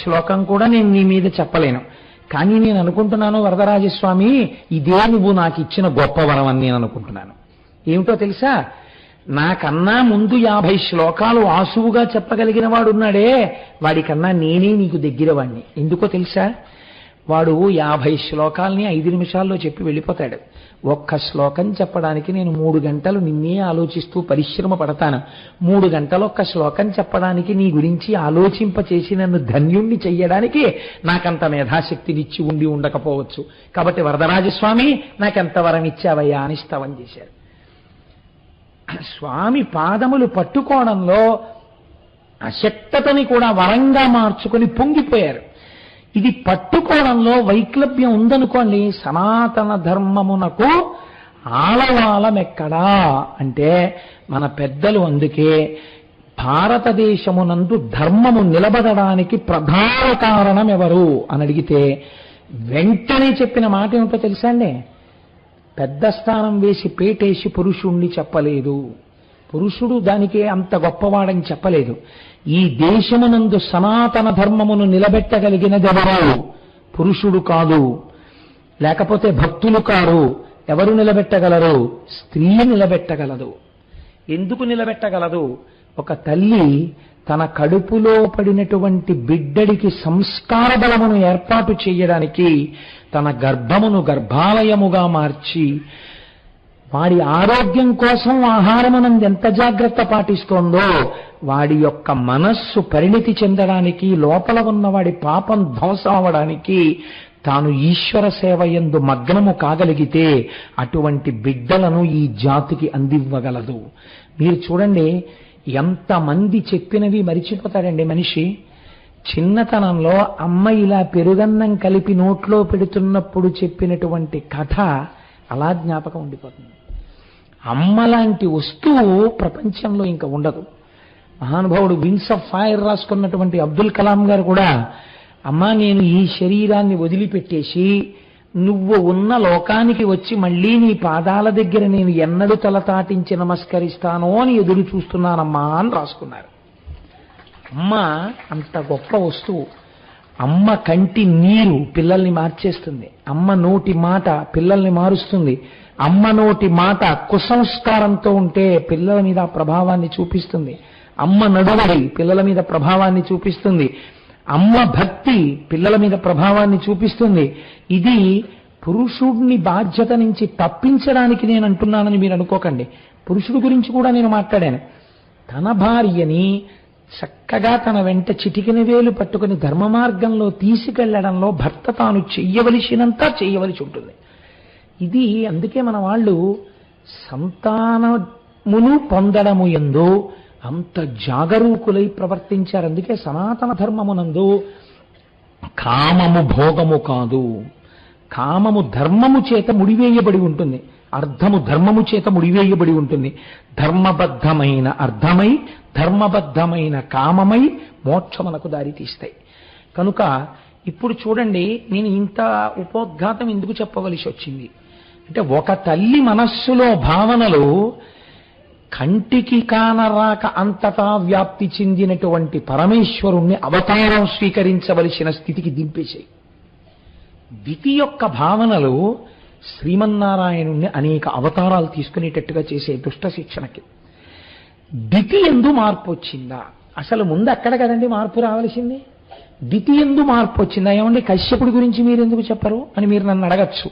శ్లోకం కూడా నేను నీ మీద చెప్పలేను. కానీ నేను అనుకుంటున్నాను వరదరాజస్వామి, ఇదే నువ్వు నాకు ఇచ్చిన గొప్ప వరం అని నేను అనుకుంటున్నాను. ఏమిటో తెలుసా, నాకన్నా ముందు 50 శ్లోకాలు ఆసువుగా చెప్పగలిగిన వాడు ఉన్నాడే, వాడికన్నా నేనే నీకు దగ్గర వాడిని. ఎందుకో తెలుసా, వాడు 50 శ్లోకాలని 5 నిమిషాల్లో చెప్పి వెళ్ళిపోతాడు. ఒక్క శ్లోకం చెప్పడానికి నేను 3 గంటలు నిన్నే ఆలోచిస్తూ పరిశ్రమ పడతాను. 3 గంటలు ఒక్క శ్లోకం చెప్పడానికి నీ గురించి ఆలోచింపచేసి నన్ను ధన్యుణ్ణి చెయ్యడానికి నాకంత మేధాశక్తినిచ్చి ఉండి ఉండకపోవచ్చు. కాబట్టి వరదరాజస్వామి నాకెంత వరం ఇచ్చావయ్యా అని స్తవం చేశారు. స్వామి పాదములు పట్టుకోవడంలో అశక్తతని కూడా వరంగా మార్చుకొని పొంగిపోయారు. ఇది పట్టుకోవడంలో వైక్లభ్యం ఉందనుకోండి, సనాతన ధర్మమునకు ఆలవాలమెక్కడా అంటే మన పెద్దలు అందుకే భారతదేశమునందు ధర్మము నిలబడడానికి ప్రధాన కారణం ఎవరు అని అడిగితే వెంటనే చెప్పిన మాట ఏమిటో తెలుసా అండి, పెద్ద స్థానం వేసి పేటేసి పురుషుణ్ణి చెప్పలేదు. పురుషుడు దానికే అంత గొప్పవాడని చెప్పలేదు. ఈ దేశమునందు సనాతన ధర్మమును నిలబెట్టగలిగినదెవరు? పురుషుడు కాదు, లేకపోతే భక్తులు కారు. ఎవరు నిలబెట్టగలరు? స్త్రీ నిలబెట్టగలదు. ఎందుకు నిలబెట్టగలదు? ఒక తల్లి తన కడుపులో పడినటువంటి బిడ్డడికి సంస్కార బలమును ఏర్పాటు చేయడానికి తన గర్భమును గర్భాలయముగా మార్చి వాడి ఆరోగ్యం కోసం ఆహారమునందు ఎంత జాగ్రత్త పాటిస్తోందో, వాడి యొక్క మనస్సు పరిణితి చెందడానికి, లోపల ఉన్న వాడి పాపం ధ్వంసం అవడానికి తాను ఈశ్వర సేవ యందు మగ్నము కాగలిగితే అటువంటి బిడ్డలను ఈ జాతికి అందివ్వగలదు. మీరు చూడండి, ఎంతమంది చెప్పినవి మరిచిపోతాడండి మనిషి. చిన్నతనంలో అమ్మ ఇలా పెరుగన్నం కలిపి నోట్లో పెడుతున్నప్పుడు చెప్పినటువంటి కథ అలా జ్ఞాపకం ఉండిపోతుంది. అమ్మ లాంటి వస్తువు ప్రపంచంలో ఇంకా ఉండదు. మహానుభావుడు వింగ్స్ ఆఫ్ ఫైర్ రాసుకున్నటువంటి అబ్దుల్ కలాం గారు కూడా, అమ్మా నేను ఈ శరీరాన్ని వదిలిపెట్టేసి నువ్వు ఉన్న లోకానికి వచ్చి మళ్ళీ నీ పాదాల దగ్గర నేను ఎన్నడూ తలతాటించి నమస్కరిస్తానో అని ఎదురు చూస్తున్నానమ్మా అని రాసుకున్నారు. అమ్మ అంత గొప్ప వస్తువు. అమ్మ కంటి నీరు పిల్లల్ని మార్చేస్తుంది. అమ్మ నోటి మాట పిల్లల్ని మారుస్తుంది. అమ్మ నోటి మాట కుసంస్కారంతో ఉంటే పిల్లల మీద ప్రభావాన్ని చూపిస్తుంది. అమ్మ నడవడి పిల్లల మీద ప్రభావాన్ని చూపిస్తుంది. అమ్మ భక్తి పిల్లల మీద ప్రభావాన్ని చూపిస్తుంది. ఇది పురుషుడిని బాధ్యత నుంచి తప్పించడానికి నేను అంటున్నానని మీరు అనుకోకండి. పురుషుడి గురించి కూడా నేను మాట్లాడాను. తన భార్యని చక్కగా తన వెంట చిటికిన వేలు పట్టుకుని ధర్మ మార్గంలో తీసుకెళ్లడంలో భర్త తాను చెయ్యవలసినంత చెయ్యవలసి ఉంటుంది. ఇది అందుకే మన వాళ్ళు సంతానమును పొందడము యందు అంత జాగరూకులై ప్రవర్తించారు. అందుకే సనాతన ధర్మమునందు కామము భోగము కాదు, కామము ధర్మము చేత ముడివేయబడి ఉంటుంది, అర్థము ధర్మము చేత ముడివేయబడి ఉంటుంది. ధర్మబద్ధమైన అర్థమై ధర్మబద్ధమైన కామమై మోక్షమునకు దారి తీస్తాయి. కనుక ఇప్పుడు చూడండి, నేను ఇంత ఉపోద్ఘాతం ఎందుకు చెప్పవలసి వచ్చింది అంటే, ఒక తల్లి మనస్సులో భావనలు కంటికి కానరాక అంతటా వ్యాప్తి చెందినటువంటి పరమేశ్వరుణ్ణి అవతారం స్వీకరించవలసిన స్థితికి దింపేశాయి. దితి యొక్క భావనలు శ్రీమన్నారాయణుణ్ణి అనేక అవతారాలు తీసుకునేటట్టుగా చేసే దుష్ట శిక్షణకి. దితి ఎందు మార్పు వచ్చిందా? అసలు ముందు అక్కడ కదండి మార్పు రావాల్సింది. దితి ఎందు మార్పు వచ్చిందా? ఏమండి కశ్యపుడి గురించి మీరు ఎందుకు చెప్పరు అని మీరు నన్ను అడగచ్చు.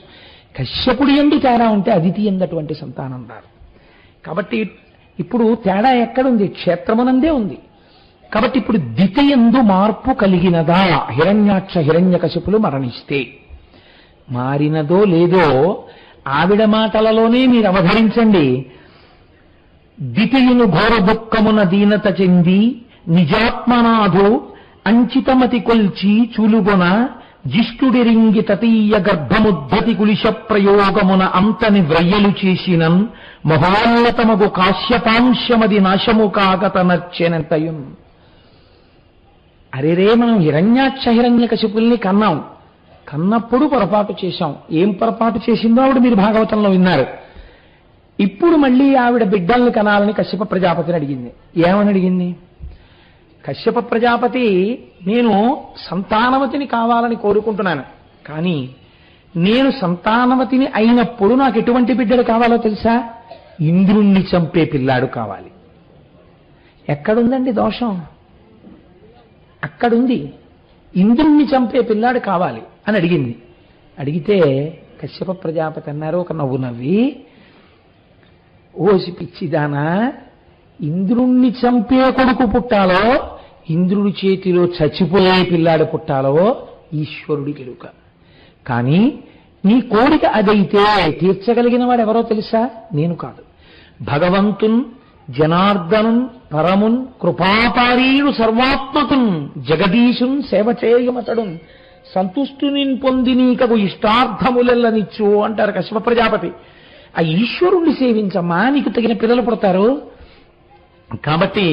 కశ్యపుడి ఎందు తేడా ఉంటే అదితి ఎందటువంటి సంతానం రారు. కాబట్టి ఇప్పుడు తేడా ఎక్కడుంది? క్షేత్రమునందే ఉంది. కాబట్టి ఇప్పుడు దితి ఎందు మార్పు కలిగినదా? హిరణ్యాక్ష హిరణ్యకశిపులు మరణిస్తే మారినదో లేదో ఆవిడ మాటలలోనే మీరు అవధరించండి. దితియును ఘోర దుఃఖమున దీనత చెంది నిజాత్మనాథు అంచితమతి కొల్చి చూలుగొన జిష్టుడిరింగి తతీయ గర్భముద్ధతి కులిశ ప్రయోగమున అంతని వ్రయ్యలు చేసినన్ మహోన్నతమగు కాశ్యపాంశమది నాశము కాగత నచ్చెనంతయున్. అరేరే, మనం హిరణ్యాక్ష హిరణ్యకశిపుల్ని కన్నప్పుడు పొరపాటు చేశాం. ఏం పొరపాటు చేసిందో ఆవిడ మీరు భాగవతంలో విన్నారు. ఇప్పుడు మళ్ళీ ఆవిడ బిడ్డల్ని కనాలని కశ్యప ప్రజాపతిని అడిగింది. ఏమని అడిగింది? కశ్యప ప్రజాపతి నేను సంతానవతిని కావాలని కోరుకుంటున్నాను, కానీ నేను సంతానవతిని అయినప్పుడు నాకు ఎటువంటి బిడ్డలు కావాలో తెలుసా? ఇంద్రుణ్ణి చంపే పిల్లాడు కావాలి. ఎక్కడుందండి దోషం? అక్కడుంది. ఇంద్రుణ్ణి చంపే పిల్లాడు కావాలి అని అడిగింది. అడిగితే కశ్యప ప్రజాపతి అన్నారు ఒక నవ్వు నవ్వి, ఓసి పిచ్చిదానా, ఇంద్రుణ్ణి చంపే కొడుకు పుట్టాలో ఇంద్రుడి చేతిలో చచ్చిపోయే పిల్లాడు పుట్టాలో ఈశ్వరుడికి ఎరుక. కానీ నీ కోరిక అదైతే తీర్చగలిగిన వాడు ఎవరో తెలుసా? నేను కాదు. భగవంతున్ జనార్దనున్ పరమున్ కృపాపారీడు సర్వాత్మకున్ జగదీశున్ సేవ చేయమతడున్ సంతుష్టుని పొంది నీకకు ఇష్టార్థములెల్లనిచ్చు అంటారు కశ్యప ప్రజాపతి. ఆ ఈశ్వరుణ్ణి సేవించమ్మా, నీకు తగిన పిల్లలు పుడతారు. కాబట్టి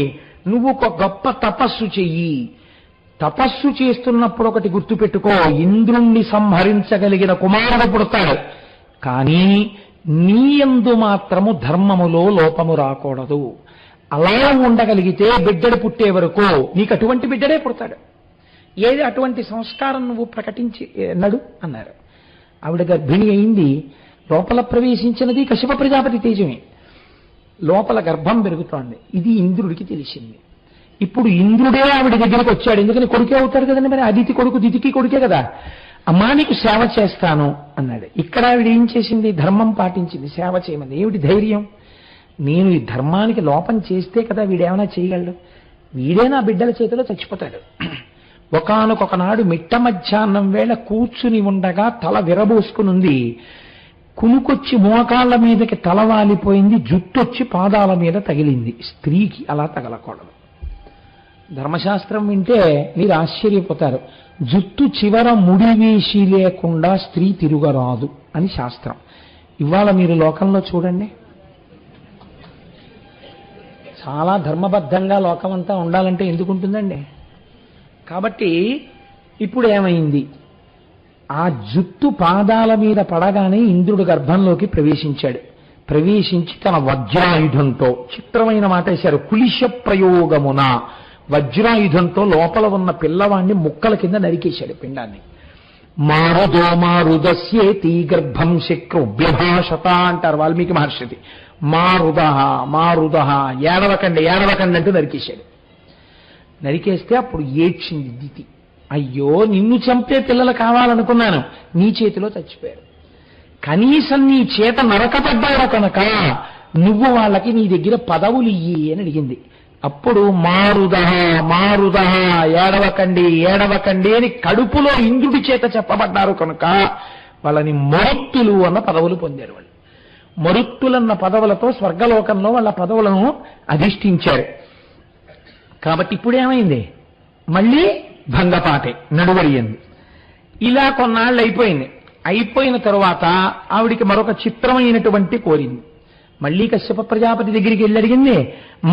నువ్వు ఒక గొప్ప తపస్సు చెయ్యి. తపస్సు చేస్తున్నప్పుడు ఒకటి గుర్తుపెట్టుకో, ఇంద్రుణ్ణి సంహరించగలిగిన కుమారుడు పుడతాడు. కానీ నీ యందు మాత్రము ధర్మములో లోపము రాకూడదు. అలా ఉండగలిగితే బిడ్డడు పుట్టే వరకు నీకు అటువంటి బిడ్డడే పుడతాడు. ఏది అటువంటి సంస్కారం నువ్వు ప్రకటించి నడు అన్నారు. ఆవిడ గర్భిణి అయింది. లోపల ప్రవేశించినది కశ్యప ప్రజాపతి తేజమే. లోపల గర్భం పెరుగుతోంది. ఇది ఇంద్రుడికి తెలిసింది. ఇప్పుడు ఇంద్రుడే ఆవిడ దగ్గరకు వచ్చాడు. ఎందుకని కొడుకే అవుతాడు కదండి, మరి అదితి కొడుకు దితికి కొడుకే కదా. అమ్మా నీకు సేవ చేస్తాను అన్నాడు. ఇక్కడ ఆవిడ ఏం చేసింది? ధర్మం పాటించింది, సేవ చేయమంది. ఏమిటి ధైర్యం? నేను ఈ ధర్మానికి లోపం చేస్తే కదా వీడేమైనా చేయగలడు, వీడే నా బిడ్డల చేతిలో చచ్చిపోతాడు. ఒకానొకనాడు మిట్ట మధ్యాహ్నం వేళ కూర్చుని ఉండగా తల విరబోసుకునుంది. కునుకొచ్చి మోకాళ్ళ మీదకి తల వాలిపోయింది, జుట్టొచ్చి పాదాల మీద తగిలింది. స్త్రీకి అలా తగలకూడదు. ధర్మశాస్త్రం వింటే మీరు ఆశ్చర్యపోతారు. జుట్టు చివర ముడివేసి లేకుండా స్త్రీ తిరుగరాదు అని శాస్త్రం. ఇవాళ మీరు లోకంలో చూడండి, చాలా ధర్మబద్ధంగా లోకమంతా ఉండాలంటే ఎందుకుంటుందండి? కాబట్టి ఇప్పుడు ఏమైంది? ఆ జుట్టు పాదాల మీద పడగానే ఇంద్రుడు గర్భంలోకి ప్రవేశించాడు. ప్రవేశించి తన వజ్రాయుధంతో, చిత్రమైన మాట వేశారు, కులిశ ప్రయోగమున వజ్రాయుధంతో లోపల ఉన్న పిల్లవాణ్ణి ముక్కల కింద నరికేశాడు పిండాన్ని. మారుదో మారుదస్యేతి గర్భం శక్రుభ్యభాషత అంటారు వాల్మీకి మహర్షి. మారుద మారుద ఏడవకండి ఏడవకండి అంటూ నరికేశాడు. నరికేస్తే అప్పుడు ఏడ్చింది దితి. అయ్యో నిన్ను చంపే పిల్లలు కావాలనుకున్నాను, నీ చేతిలో చచ్చిపోయారు. కనీసం నీ చేత నరకపడ్డారు కనుక నువ్వు వాళ్ళకి నీ దగ్గర పదవులు ఇయ్యి అని అడిగింది. అప్పుడు మారుద మారుద ఏడవకండి ఏడవకండి అని కడుపులో ఇంద్రుడి చేత చెప్పబడ్డారు కనుక వాళ్ళని మరుత్తులు అన్న పదవులు పొందారు. వాళ్ళు మరుత్తులన్న పదవులతో స్వర్గలోకంలో వాళ్ళ పదవులను అధిష్ఠించారు. కాబట్టి ఇప్పుడు ఏమైంది? మళ్ళీ భంగపాటే నడువడియంది. ఇలా కొన్నాళ్ళు అయిపోయింది. అయిపోయిన తరువాత ఆవిడికి మరొక చిత్రమైనటువంటి కోరింది. మళ్ళీ కశ్యప ప్రజాపతి దగ్గరికి వెళ్ళి అడిగింది,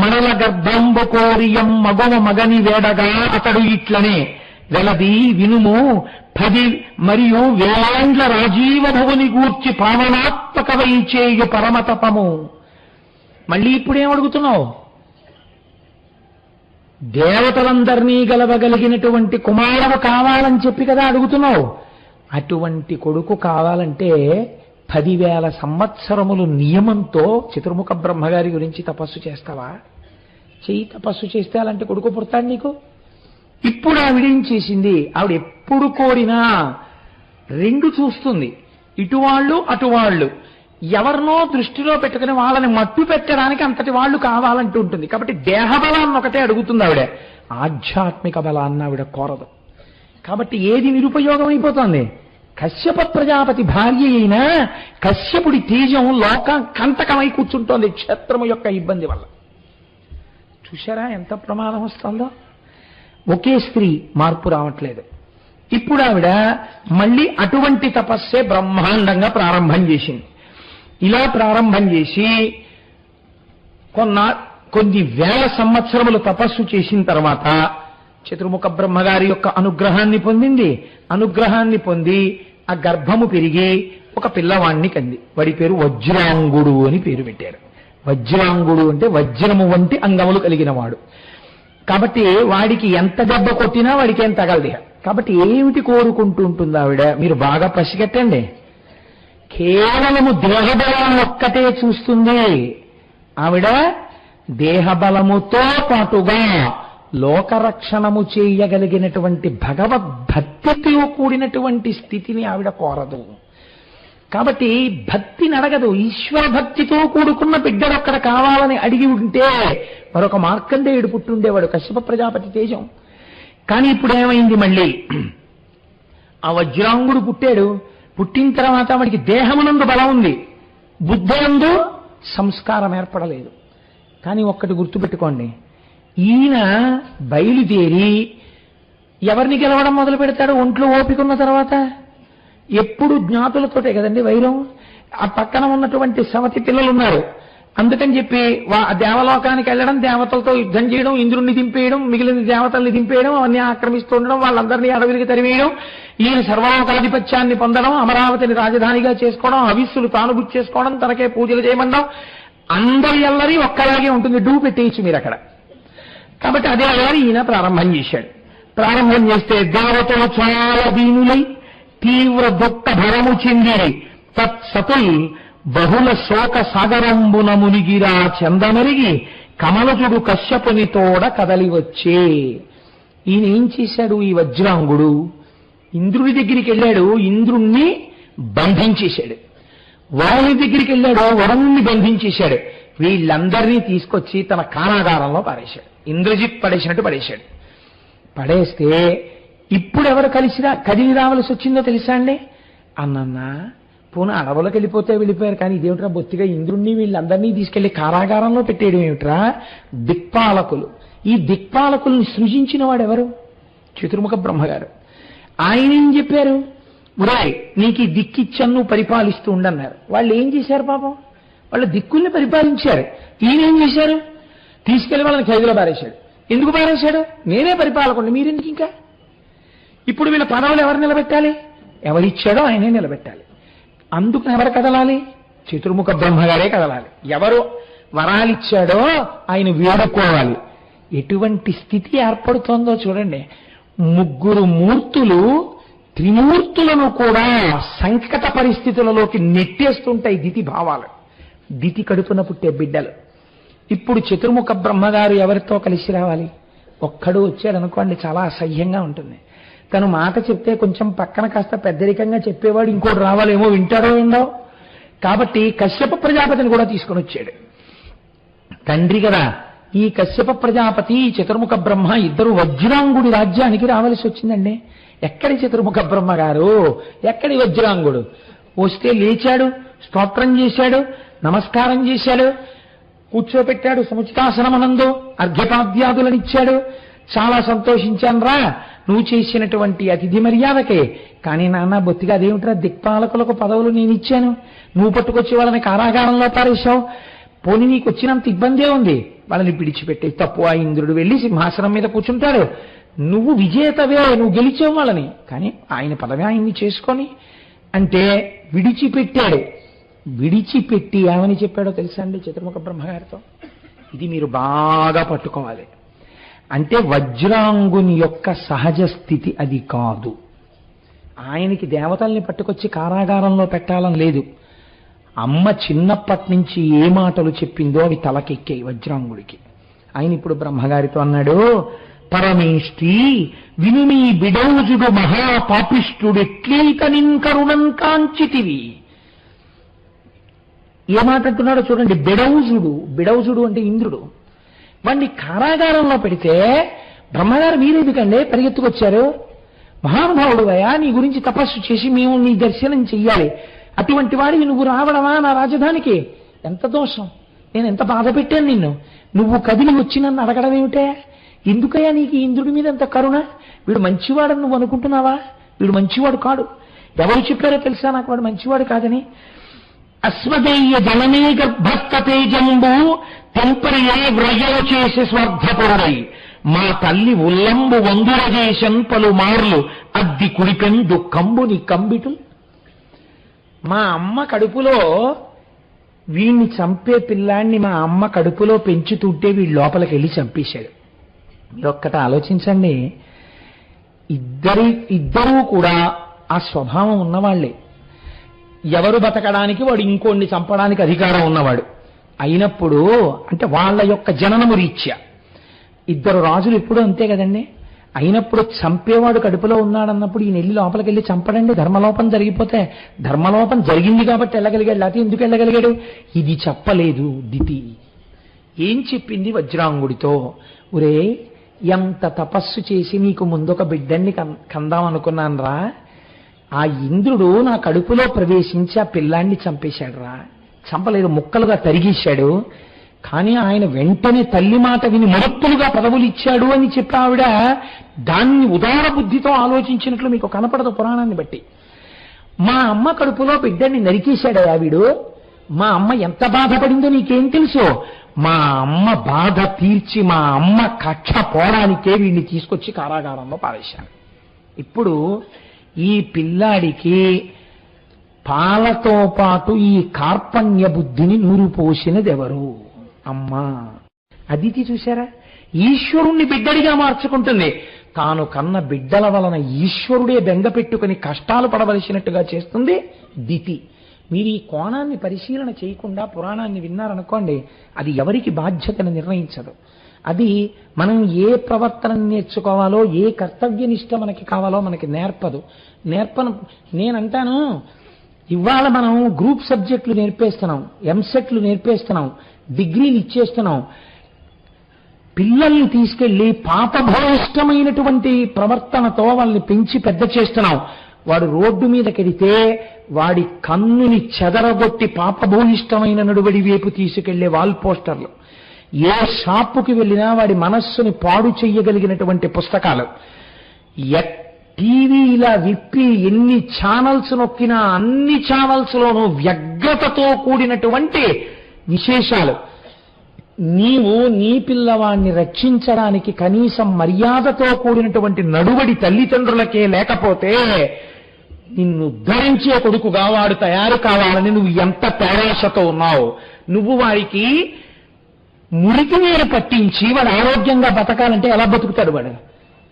మనల గర్భంబు కోరియం మగవ మగని వేడగా అతడు ఇట్లనే వెలది వినుము 10 మరియు వేలాండ్ల రాజీవ భువని గూర్చి పావనాత్మకవై చేయు పరమతపము. మళ్ళీ ఇప్పుడేం అడుగుతున్నావు? దేవతలందరినీ గెలవగలిగినటువంటి కుమారుడు కావాలని చెప్పి కదా అడుగుతున్నావు. అటువంటి కొడుకు కావాలంటే 10,000 సంవత్సరములు నియమంతో చతుర్ముఖ బ్రహ్మగారి గురించి తపస్సు చేస్తావా? చెయ్యి. తపస్సు చేస్తే అలాంటి కొడుకు పుడతాడు నీకు. ఇప్పుడు ఆవిడేం చేసింది? ఆవిడ ఎప్పుడు కోరినా 2 చూస్తుంది, ఇటువాళ్ళు అటువాళ్ళు. ఎవరినో దృష్టిలో పెట్టుకుని వాళ్ళని మట్టు పెట్టడానికి అంతటి వాళ్ళు కావాలంటూ ఉంటుంది. కాబట్టి దేహబలాన్ని ఒకటే అడుగుతుంది ఆవిడ, ఆధ్యాత్మిక బలాన్ని ఆవిడ కోరదు. కాబట్టి ఏది నిరుపయోగం అయిపోతుంది? కశ్యప ప్రజాపతి భార్య అయినా కశ్యపుడి తేజం లోకం కంటకమై కూర్చుంటోంది క్షేత్రము యొక్క ఇబ్బంది వల్ల. చూశారా ఎంత ప్రమాదం వస్తుందో? ఒకే స్త్రీ, మార్పు రావట్లేదు. ఇప్పుడు ఆవిడ మళ్ళీ అటువంటి తపస్సే బ్రహ్మాండంగా ప్రారంభం చేసింది. ఇలా ప్రారంభం చేసి కొన్ని వేల సంవత్సరములు తపస్సు చేసిన తర్వాత చతుర్ముఖ బ్రహ్మగారి యొక్క అనుగ్రహాన్ని పొందింది. అనుగ్రహాన్ని పొంది ఆ గర్భము పెరిగి ఒక పిల్లవాణ్ణి కంది. వాడి పేరు వజ్రాంగుడు అని పేరు పెట్టారు. వజ్రాంగుడు అంటే వజ్రము వంటి అంగములు కలిగిన వాడు. కాబట్టి వాడికి ఎంత దెబ్బ కొట్టినా వాడికి ఏం తగలదు. కాబట్టి ఏమిటి కోరుకుంటూ ఉంటుంది ఆవిడ? మీరు బాగా పసిగట్టండి. కేవలము దేహబలం ఒక్కటే చూస్తుంది ఆవిడ. దేహబలముతో పాటుగా లోకరక్షణము చేయగలిగినటువంటి భగవద్భక్తితో కూడినటువంటి స్థితిని ఆవిడ కోరదు. కాబట్టి భక్తిని అడగదు. ఈశ్వర భక్తితో కూడుకున్న బిడ్డలు అక్కడ కావాలని అడిగి ఉంటే మరొక మార్కండేయుడు పుట్టుండేవాడు, కశ్యప ప్రజాపతి తేజం. కానీ ఇప్పుడు ఏమైంది? మళ్ళీ ఆ వజ్రాంగుడు పుట్టాడు. పుట్టిన తర్వాత వాడికి దేహమునందు బలం ఉంది, బుద్ధినందు సంస్కారం ఏర్పడలేదు. కానీ ఒక్కటి గుర్తుపెట్టుకోండి, ఈయన బయలుదేరి ఎవరిని గెలవడం మొదలు పెడతాడు? ఒంట్లో ఓపికన్న తర్వాత ఎప్పుడు జ్ఞాతులతోటే కదండి వైరం. ఆ పక్కన ఉన్నటువంటి సవతి పిల్లలు ఉన్నారు, అందుకని చెప్పి దేవలోకానికి వెళ్ళడం, దేవతలతో యుద్ధం చేయడం, ఇంద్రుణ్ణి దింపేయడం, మిగిలిన దేవతల్ని దింపేయడం, అవన్నీ ఆక్రమిస్తూ ఉండడం, వాళ్ళందరినీ అడవికి తరివేయడం, ఈయన సర్వలోకాధిపత్యాన్ని పొందడం, అమరావతిని రాజధానిగా చేసుకోవడం, హవిస్సులు తాను బుక్ చేసుకోవడం, తనకే పూజలు చేయమండం, అందరి అల్లరి ఒక్కలాగే ఉంటుంది. డూ పెట్టేయచ్చు మీరు అక్కడ. కాబట్టి అదే అల్లరి ఈయన ప్రారంభం చేశాడు. ప్రారంభం చేస్తే దేవతలు చాలా దీనులై తీవ్ర దుఃఖ భరము చెంది తత్సతుల్ బహుళ శోక సాగరంబున మునిగిరా చందమరిగి కమలజుడు కశ్యపుని తోడ కదలి వచ్చే. ఈయన ఏం చేశాడు? ఈ వజ్రాంగుడు ఇంద్రుడి దగ్గరికి వెళ్ళాడు, ఇంద్రుణ్ణి బంధించేశాడు. వరుణుడి దగ్గరికి వెళ్ళాడు, వరుణుణ్ణి బంధించేశాడు. వీళ్ళందరినీ తీసుకొచ్చి తన కారాగారంలో పారేశాడు. ఇంద్రజిత్ పడేసినట్టు పడేశాడు. పడేస్తే ఇప్పుడు ఎవరు కదిలి రావాల్సి వచ్చిందో తెలుసా అండి? అన్నన్నా పోనీ అడవులకు వెళ్ళిపోయారు, కానీ ఇదేమిట్రా బొత్తిగా ఇంద్రుణ్ణి వీళ్ళందరినీ తీసుకెళ్లి కారాగారంలో పెట్టేయడం ఏమిట్రా? దిక్పాలకులు. ఈ దిక్పాలకుల్ని సృజించిన వాడెవరు? చతుర్ముఖ బ్రహ్మగారు. ఆయన ఏం చెప్పారు? ఉరాయ్ నీకు ఈ దిక్కిచ్చాను, నువ్వు పరిపాలిస్తూ ఉండన్నారు. వాళ్ళు ఏం చేశారు? పాపం వాళ్ళ దిక్కుల్ని పరిపాలించారు. ఈయనేం చేశారు? తీసుకెళ్లి వాళ్ళని ఖైదులో పారేశాడు. ఎందుకు పారేశాడు? నేనే పరిపాలకుండి, మీరెందుకు ఇంకా? ఇప్పుడు వీళ్ళ పదవులు ఎవరు నిలబెట్టాలి? ఎవరిచ్చాడో ఆయనే నిలబెట్టాలి. అందుకు ఎవరు కదలాలి? చతుర్ముఖ బ్రహ్మగారే కదలాలి. ఎవరు వరాలిచ్చాడో ఆయన వేడుకోవాలి. ఎటువంటి స్థితి ఏర్పడుతోందో చూడండి. ముగ్గురు మూర్తులు త్రిమూర్తులను కూడా సంకట పరిస్థితులలోకి నెట్టేస్తుంటాయి దితి భావాలు. దితి కడుపున పుట్టే బిడ్డలు. ఇప్పుడు చతుర్ముఖ బ్రహ్మగారు ఎవరితో కలిసి రావాలి? ఒక్కడు వచ్చాడు అనుకోండి, చాలా అసహ్యంగా ఉంటుంది. తను మాట చెప్తే కొంచెం పక్కన కాస్త పెద్దరికంగా చెప్పేవాడు ఇంకోటి రావాలేమో, వింటాడో ఏందో. కాబట్టి కశ్యప ప్రజాపతిని కూడా తీసుకొని వచ్చాడు. తండ్రి కదా. ఈ కశ్యప ప్రజాపతి, చతుర్ముఖ బ్రహ్మ ఇద్దరు వజ్రాంగుడి రాజ్యానికి రావాల్సి వచ్చిందండి. ఎక్కడి చతుర్ముఖ బ్రహ్మగారు, ఎక్కడి వజ్రాంగుడు? వస్తే లేచాడు, స్తోత్రం చేశాడు, నమస్కారం చేశాడు, కూర్చోపెట్టాడు సముచితాసనమనందు, అర్ఘ్యపాద్యాదులనిచ్చాడు. చాలా సంతోషించానురా నువ్వు చేసినటువంటి అతిథి మర్యాదకే. కానీ నాన్న బొత్తిగా అదేమిట్రా, దిక్పాలకులకు పదవులు నేను ఇచ్చాను, నువ్వు పట్టుకొచ్చి వాళ్ళని కారాగారంలో పారేశావు. పోనీ నీకు వచ్చినంత ఇబ్బందే ఉంది, వాళ్ళని విడిచిపెట్టే తప్పు. ఆ ఇంద్రుడు వెళ్ళి సింహాసనం మీద కూర్చుంటాడు, నువ్వు విజేతవే, నువ్వు గెలిచావు వాళ్ళని. కానీ ఆయన పదవి ఆయన్ని చేసుకొని అంటే విడిచిపెట్టాడు. విడిచిపెట్టి ఏమని చెప్పాడో తెలుసా అండి చతుర్ముఖ బ్రహ్మగారితో? ఇది మీరు బాగా పట్టుకోవాలి. అంటే వజ్రాంగుని యొక్క సహజ స్థితి అది కాదు. ఆయనకి దేవతల్ని పట్టుకొచ్చి కారాగారంలో పెట్టాలని లేదు. అమ్మ చిన్నప్పటి నుంచి ఏ మాటలు చెప్పిందో అవి తలకెక్కాయి వజ్రాంగుడికి. ఆయన ఇప్పుడు బ్రహ్మగారితో అన్నాడు, పరమేష్టి వినుమీ బిడౌజుడు మహాపాపిష్టుడెట్లీతనిన్ కరుణం కాంచితివి. ఏ మాట అంటున్నాడో చూడండి. బిడౌజుడు అంటే ఇంద్రుడు. వాడిని కారాగారంలో పెడితే బ్రహ్మగారు మీరెందుకండి పరిగెత్తుకొచ్చారు? మహానుభావుడు అయ్యా, నీ గురించి తపస్సు చేసి మేము నీ దర్శనం చెయ్యాలి, అటువంటి వాడివి నువ్వు రావడమా నా రాజధానికి? ఎంత దోషం! నేను ఎంత బాధ పెట్టాను నిన్ను. నువ్వు కదిలి వచ్చి నన్ను అడగడం ఏమిటే? ఎందుకయ్యా నీకు ఇంద్రుడి మీద ఎంత కరుణ? వీడు మంచివాడని నువ్వు అనుకుంటున్నావా? వీడు మంచివాడు కాడు. ఎవరు చెప్పారో తెలుసా నాకు వాడు మంచివాడు కాదని? అశ్వదేయ జలమే గర్భస్తేజంబు తెంపరియే వ్రజల చేసి స్వర్ధపురై మా తల్లి ఉల్లంబు వందురజేషన్ పలుమార్లు అద్ది కుడిపెన్ దుఃఖంబుని కంబిటు. మా అమ్మ కడుపులో వీణ్ణి చంపే పిల్లాన్ని మా అమ్మ కడుపులో పెంచుతుంటే వీడు లోపలికి వెళ్ళి చంపేశాడు. మీరొక్కట ఆలోచించండి, ఇద్దరూ కూడా ఆ స్వభావం ఉన్నవాళ్లే. ఎవరు బతకడానికి వాడు ఇంకోడిని చంపడానికి అధికారం ఉన్నవాడు అయినప్పుడు, అంటే వాళ్ళ యొక్క జననము రీత్యా ఇద్దరు రాజులు ఎప్పుడూ అంతే కదండి. అయినప్పుడు చంపేవాడు కడుపులో ఉన్నాడన్నప్పుడు ఈయన వెళ్ళి లోపలికి వెళ్ళి చంపడండి, ధర్మలోపం జరిగిపోతే. ధర్మలోపం జరిగింది కాబట్టి వెళ్ళగలిగాడు, లేకపోతే ఎందుకు వెళ్ళగలిగాడు? ఇది చెప్పలేదు దితి. ఏం చెప్పింది వజ్రాంగుడితో? ఒరే, ఎంత తపస్సు చేసి నీకు ముందొక బిడ్డన్ని కందాం అనుకున్నాను రా, ఆ ఇంద్రుడు నా కడుపులో ప్రవేశించి ఆ పిల్లాన్ని చంపేశాడు రా. చంపలేదు, ముక్కలుగా తరిగేశాడు. కానీ ఆయన వెంటనే తల్లి మాట విని మరత్తులుగా పదవులు ఇచ్చాడు అని చెప్పి ఆవిడ దాన్ని ఉదార బుద్ధితో ఆలోచించినట్లు మీకు కనపడదు పురాణాన్ని బట్టి. మా అమ్మ కడుపులో బిడ్డని నరికేశాడు ఆవిడు. మా అమ్మ ఎంత బాధపడిందో నీకేం తెలుసు? మా అమ్మ బాధ తీర్చి మా అమ్మ కక్ష పోవడానికే వీడిని తీసుకొచ్చి కారాగారంలో పారేశాను. ఇప్పుడు ఈ పిల్లాడికి పాలతో పాటు ఈ కార్పణ్య బుద్ధిని నూరు పోసినదెవరు? అమ్మా. అదితి చూశారా, ఈశ్వరుణ్ణి బిడ్డడిగా మార్చుకుంటుంది. తాను కన్న బిడ్డల వలన ఈశ్వరుడే బెంగ పెట్టుకుని కష్టాలు పడవలసినట్టుగా చేస్తుంది దితి. మీరు ఈ కోణాన్ని పరిశీలన చేయకుండా పురాణాన్ని విన్నారనుకోండి, అది ఎవరికి బాధ్యతను నిర్ణయించదు. అది మనం ఏ ప్రవర్తన నేర్చుకోవాలో, ఏ కర్తవ్యనిష్ట మనకి కావాలో మనకి నేర్పదు. నేనంటాను, ఇవాళ మనం గ్రూప్ సబ్జెక్టులు నేర్పేస్తున్నాం, ఎంసెట్లు నేర్పేస్తున్నాం, డిగ్రీలు ఇచ్చేస్తున్నాం. పిల్లల్ని తీసుకెళ్లి పాపభూయిష్టమైనటువంటి ప్రవర్తనతో వాళ్ళని పెంచి పెద్ద చేస్తున్నాం. వాడు రోడ్డు మీదకెడితే వాడి కన్నుని చెదరగొట్టి పాపభూయిష్టమైన నడువడి వైపు తీసుకెళ్లే వాల్ పోస్టర్లు, ఏ షాపుకి వెళ్ళినా వాడి మనస్సుని పాడు చెయ్యగలిగినటువంటి పుస్తకాలు, టీవీ ఇలా విప్పి ఎన్ని ఛానల్స్ నొక్కినా అన్ని ఛానల్స్లోనూ వ్యగ్రతతో కూడినటువంటి విశేషాలు. నీవు నీ పిల్లవాణ్ణి రక్షించడానికి కనీసం మర్యాదతో కూడినటువంటి నడువడి తల్లిదండ్రులకే లేకపోతే నిన్ను ఉద్ధరించే కొడుకుగా వాడు తయారు కావాలని నువ్వు ఎంత పేరాశతో ఉన్నావు. నువ్వు వారికి మురికి నీరు పట్టించి వాడు ఆరోగ్యంగా బతకాలంటే ఎలా బతుకుతాడు వాడు?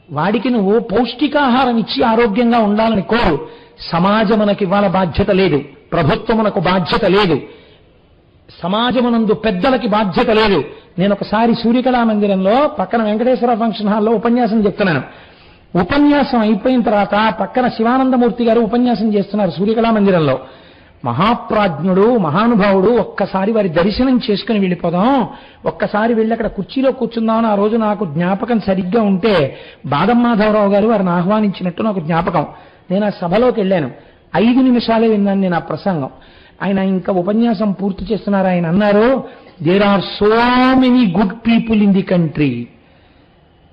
వాడికి నువ్వు పౌష్టికాహారం ఇచ్చి ఆరోగ్యంగా ఉండాలని కోరు. సమాజమునకు ఇవాళ బాధ్యత లేదు, ప్రభుత్వమునకు బాధ్యత లేదు, సమాజమునందు పెద్దలకి బాధ్యత లేదు. నేను ఒకసారి సూర్యకళా మందిరంలో పక్కన వెంకటేశ్వర ఫంక్షన్ హాల్లో ఉపన్యాసం చెప్తున్నాను. ఉపన్యాసం అయిపోయిన తర్వాత పక్కన శివానందమూర్తి గారు ఉపన్యాసం చేస్తున్నారు సూర్యకళా మందిరంలో. మహాప్రాజ్ఞుడు, మహానుభావుడు. ఒక్కసారి వారి దర్శనం చేసుకుని వెళ్ళిపోదాం, ఒక్కసారి వెళ్ళి అక్కడ కుర్చీలో కూర్చుందామని ఆ రోజు నాకు జ్ఞాపకం సరిగ్గా ఉంటే బాదం మాధవరావు గారు వారిని ఆహ్వానించినట్టు నాకు జ్ఞాపకం. నేను ఆ సభలోకి వెళ్ళాను. 5 నిమిషాలే విన్నాను నేను ఆ ప్రసంగం. ఆయన ఇంకా ఉపన్యాసం పూర్తి చేస్తున్నారు. ఆయన అన్నారు, there are so many good people in the country,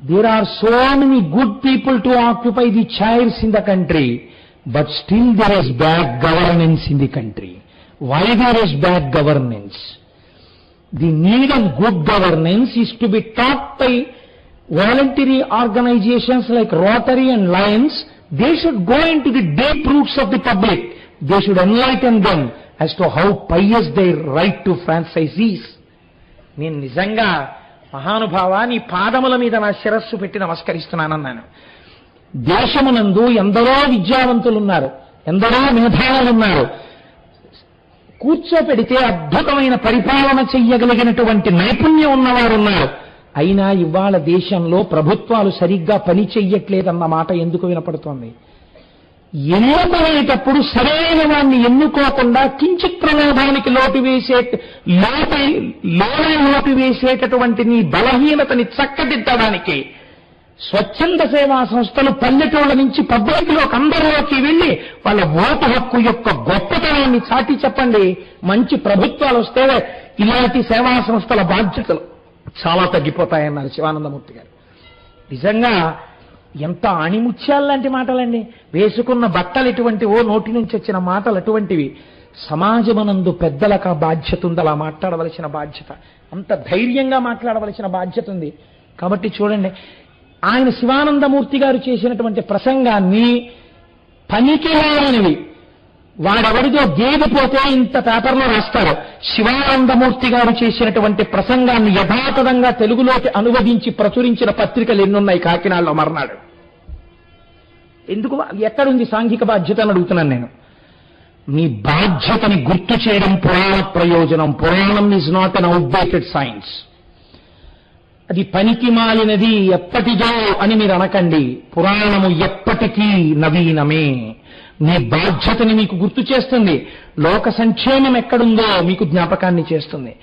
there are so many good people to occupy the chairs in the country, but still there is bad governance in the country. Why there is bad governance? The need of good governance is to be taught by voluntary organizations like Rotary and Lions. They should go into the deep roots of the public. They should enlighten them as to how pious their right to franchise is. నేను నిజంగా మహానుభావా నీ పాదముల మీద నా శిరస్సు పెట్టి నమస్కరిస్తున్నానన్నాను. దేశమునందు ఎందరో విద్యావంతులున్నారు, ఎందరో మేధావులున్నారు. కూర్చోపెడితే అద్భుతమైన పరిపాలన చెయ్యగలిగినటువంటి నైపుణ్యం ఉన్నవారున్నారు. అయినా ఇవాళ దేశంలో ప్రభుత్వాలు సరిగ్గా పని చెయ్యట్లేదన్న మాట ఎందుకు వినపడుతోంది? ఎన్నుకునేటప్పుడు సరైన వాడిని ఎన్నుకోకుండా కించిత్ ప్రలోభానికి లోటు వేసేటటువంటి నీ బలహీనతని చక్కదిద్దడానికి స్వచ్ఛంద సేవా సంస్థలు పల్లెటూళ్ళ నుంచి పబ్లిక్లోకి అందరిలోకి వెళ్లి వాళ్ళ ఓటు హక్కు యొక్క గొప్పతనాన్ని చాటి చెప్పండి. మంచి ప్రభుత్వాలు వస్తే ఇలాంటి సేవా సంస్థల బాధ్యతలు చాలా తగ్గిపోతాయన్నారు శివానందమూర్తి గారు. నిజంగా ఎంత అణిముత్యాల్లాంటి మాటలండి. వేసుకున్న బట్టలు ఎటువంటివో, నోటి నుంచి వచ్చిన మాటలు అటువంటివి. సమాజమనందు పెద్దలకు ఆ బాధ్యత ఉంది, అలా మాట్లాడవలసిన బాధ్యత, అంత ధైర్యంగా మాట్లాడవలసిన బాధ్యత ఉంది. కాబట్టి చూడండి, ఆయన శివానందమూర్తి గారు చేసినటువంటి ప్రసంగాన్ని పనికిరానివి వాడెవడిదో గేదిపోతే ఇంత పేపర్లో రాస్తారు. శివానందమూర్తి గారు చేసినటువంటి ప్రసంగాన్ని యథాతథంగా తెలుగులోకి అనువదించి ప్రచురించిన పత్రికలు ఎన్నున్నాయి కాకినాడలో మర్నాడు. ఎందుకు ఎక్కడుంది సాంఘిక బాధ్యత అని అడుగుతున్నాను నేను. మీ బాధ్యతని గుర్తు చేయడం పురాణ ప్రయోజనం. పురాణం is not an outdated science. అది పనికి మాలినది ఎప్పటిదో అని మీరు అనకండి. పురాణము ఎప్పటికీ నవీనమే. మీ బాధ్యతని మీకు గుర్తు చేస్తుంది. లోక సంక్షేమం ఎక్కడుందో మీకు జ్ఞాపకాన్ని చేస్తుంది.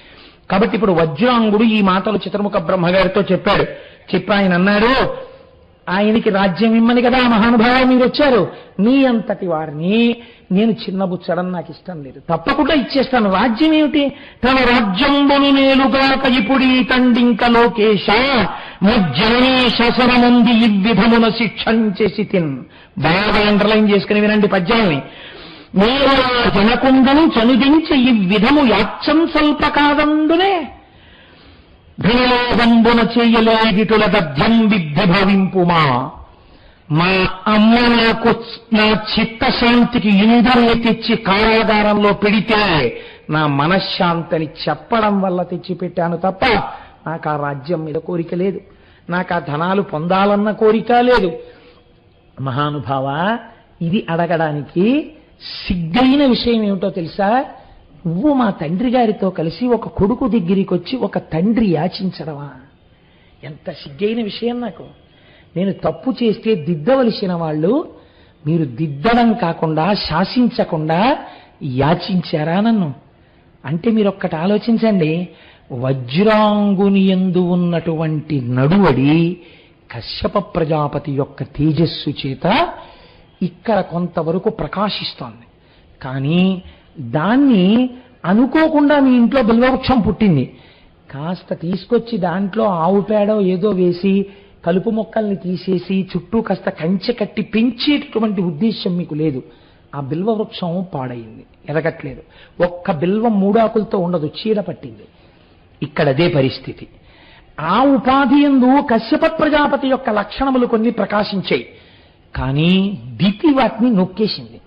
కాబట్టి ఇప్పుడు వజ్రాంగుడు ఈ మాటలు చిత్రముఖ బ్రహ్మగారితో చెప్పాడు. ఆయన అన్నాడు, ఆయనకి రాజ్యం ఇమ్మని కదా మహానుభావులు మీరు వచ్చారు. నీ అంతటి వారిని నేను చిన్నబుచ్చడం నాకు ఇష్టం లేదు. తప్పకుండా ఇచ్చేస్తాను. రాజ్యం ఏమిటి? తన రాజ్యంబును నేలుగాక ఇప్పుడీ తండింక లోకేశ మజ్జననీ శసనముంది ఇవ్విధమున శిక్షంచేసి తిన్. బాగా అండర్లైన్ చేసుకుని వినండి పద్యాల్ని. నేను జనకుండను చనుదించి ఇవ్విధము యాచ్చం స్వల్ప కాదందునే ధనలోకంబున చేయలేగిటుల దధ్యం విద్య భవింపుమా. మా అమ్మ నాకు నా చిత్తశాంతికి ఇంధల్ని తెచ్చి కారాగారంలో పెడితే నా మనశ్శాంతిని చెప్పడం వల్ల తెచ్చిపెట్టాను తప్ప నాకు ఆ రాజ్యం మీద కోరిక లేదు. నాకు ఆ ధనాలు పొందాలన్న కోరిక లేదు. మహానుభావ, ఇది అడగడానికి సిగ్గైన విషయం ఏమిటో తెలుసా? నువ్వు మా తండ్రి గారితో కలిసి ఒక కొడుకు దగ్గరికి వచ్చి ఒక తండ్రి యాచించడమా? ఎంత సిగ్గైన విషయం నాకు. నేను తప్పు చేస్తే దిద్దవలసిన వాళ్ళు మీరు దిద్దడం కాకుండా శాసించకుండా యాచించారా నన్ను? అంటే మీరు ఒక్కటి ఆలోచించండి. వజ్రాంగుని యందు ఉన్నటువంటి నడువడి కశ్యప ప్రజాపతి యొక్క తేజస్సు చేత ఇక్కడ కొంతవరకు ప్రకాశిస్తోంది. కానీ దాన్ని అనుకోకుండా మీ ఇంట్లో బిల్వవృక్షం పుట్టింది. కాస్త తీసుకొచ్చి దాంట్లో ఆవు పేడో ఏదో వేసి కలుపు మొక్కల్ని తీసేసి చుట్టూ కాస్త కంచె కట్టి పెంచేటటువంటి ఉద్దేశం మీకు లేదు. ఆ బిల్వవృక్షం పాడైంది, ఎదగట్లేదు. ఒక్క బిల్వం మూడాకులతో ఉండదు, చీడ పట్టింది. ఇక్కడ అదే పరిస్థితి. ఆ ఉపాధి యందు కశ్యప ప్రజాపతి యొక్క లక్షణములు కొన్ని ప్రకాశించాయి. కానీ దితి వాటిని నొక్కేసింది.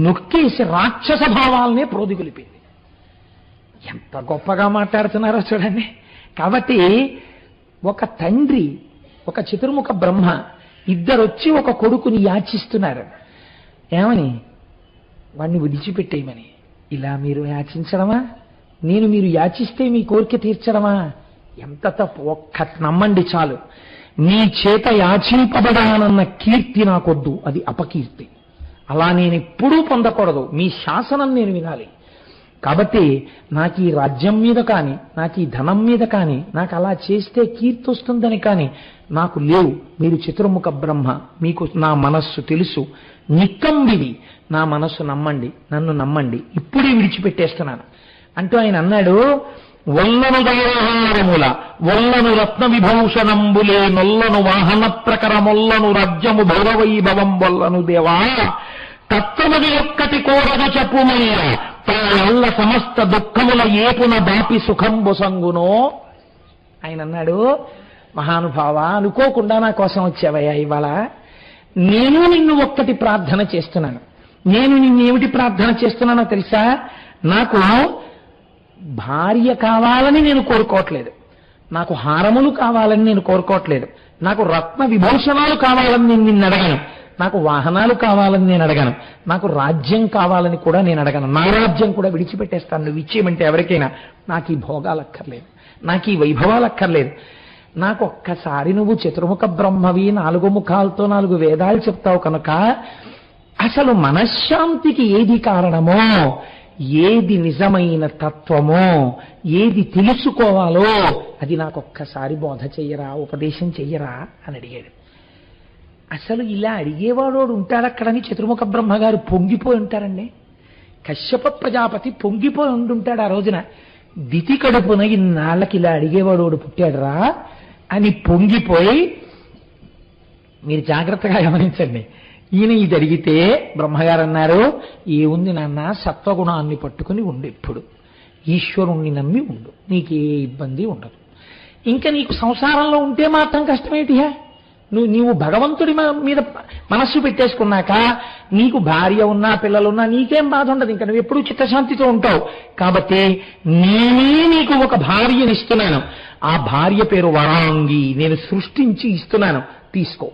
నొక్కేసి రాక్షస భావాలనే ప్రోదిగొలిపింది. ఎంత గొప్పగా మాట్లాడుతున్నారో చూడండి. కాబట్టి ఒక తండ్రి, ఒక చతుర్ముఖ బ్రహ్మ ఇద్దరొచ్చి ఒక కొడుకుని యాచిస్తున్నారు. ఏమని? వాడిని విడిచిపెట్టేయమని. ఇలా మీరు యాచించడమా? మీరు యాచిస్తే మీ కోరిక తీర్చడమా? ఎంత తప్పు. ఒక్క నమ్మండి చాలు. నీ చేత యాచింపబడానన్న కీర్తి నాకొద్దు, అది అపకీర్తి. అలా నేను ఎప్పుడూ పొందకూడదు. మీ శాసనం నేను వినాలి. కాబట్టి నాకు ఈ రాజ్యం మీద కానీ, నాకు ఈ ధనం మీద కానీ, నాకు అలా చేస్తే కీర్తి వస్తుందని కానీ నాకు లేవు. మీరు చతుర్ముఖ బ్రహ్మ, మీకు నా మనస్సు తెలుసు. నిక్కంబివి, నా మనస్సు నమ్మండి, నన్ను నమ్మండి, ఇప్పుడే విడిచిపెట్టేస్తున్నాను అంటూ ఆయన అన్నాడు. ఒల్లను దారహారముల ఒల్లను రత్న విభూషణంబులే నొల్లను వాహన ప్రకరమొల్లను రాజ్యము భౌరవైభవం వల్లను దేవా తత్వముది ఒక్కటి కోరదు చెప్పుమయ్య తాళ్ళ సమస్త దుఃఖముల ఏపున దాపి సుఖంబు సంగునో. ఆయన అన్నాడు, మహానుభావ, అనుకోకుండా నా కోసం వచ్చావయ్యా ఇవాళ. నేను నిన్ను ఒక్కటి ప్రార్థన చేస్తున్నాను. నేను నిన్నేమిటి ప్రార్థన చేస్తున్నానో తెలుసా? నాకు భార్య కావాలని నేను కోరుకోవట్లేదు, నాకు హారములు కావాలని నేను కోరుకోవట్లేదు, నాకు రత్న విభూషణాలు కావాలని నేను నిన్ను అడగను, నాకు వాహనాలు కావాలని నేను అడగను, నాకు రాజ్యం కావాలని కూడా నేను అడగను. నా రాజ్యం కూడా విడిచిపెట్టేస్తాను నువ్వు ఇచ్చేయమంటే ఎవరికైనా. నాకు ఈ భోగాలు అక్కర్లేదు, నాకు ఈ వైభవాలు అక్కర్లేదు. నాకు ఒక్కసారి నువ్వు చతుర్ముఖ బ్రహ్మవి, 4 ముఖాలతో 4 వేదాలు చెప్తావు కనుక అసలు మనశ్శాంతికి ఏది కారణమో, ఏది నిజమైన తత్వమో, ఏది తెలుసుకోవాలో అది నాకు ఒక్కసారి బోధ చెయ్యరా, ఉపదేశం చెయ్యరా అని అడిగాడు. అసలు ఇలా అడిగేవాడు ఉంటాడక్కడని చతుర్ముఖ బ్రహ్మగారు పొంగిపోయి ఉంటారండి. కశ్యప ప్రజాపతి పొంగిపోయి ఉండుంటాడు ఆ రోజున. దితి కడుపున ఇన్నాళ్ళకి ఇలా అడిగేవాడు పుట్టాడురా అని పొంగిపోయి, మీరు జాగ్రత్తగా గమనించండి. ఈయన ఇది అడిగితే బ్రహ్మగారు అన్నారు, ఏముంది నాన్న, సత్వగుణాన్ని పట్టుకుని ఉండు, ఎప్పుడు ఈశ్వరుణ్ణి నమ్మి ఉండు, నీకే ఇబ్బంది ఉండదు. ఇంకా నీకు సంసారంలో ఉంటే మాత్రం కష్టమేటియా? నీవు భగవంతుడి మీద మనస్సు పెట్టేసుకున్నాక నీకు భార్య ఉన్నా పిల్లలున్నా నీకేం బాధ ఉండదు. ఇంకా నువ్వు ఎప్పుడూ చిత్తశాంతితో ఉంటావు. కాబట్టి నేనే నీకు ఒక భార్యనిస్తున్నాను, ఆ భార్య పేరు వరాంగి, నేను సృష్టించి ఇస్తున్నాను, తీసుకో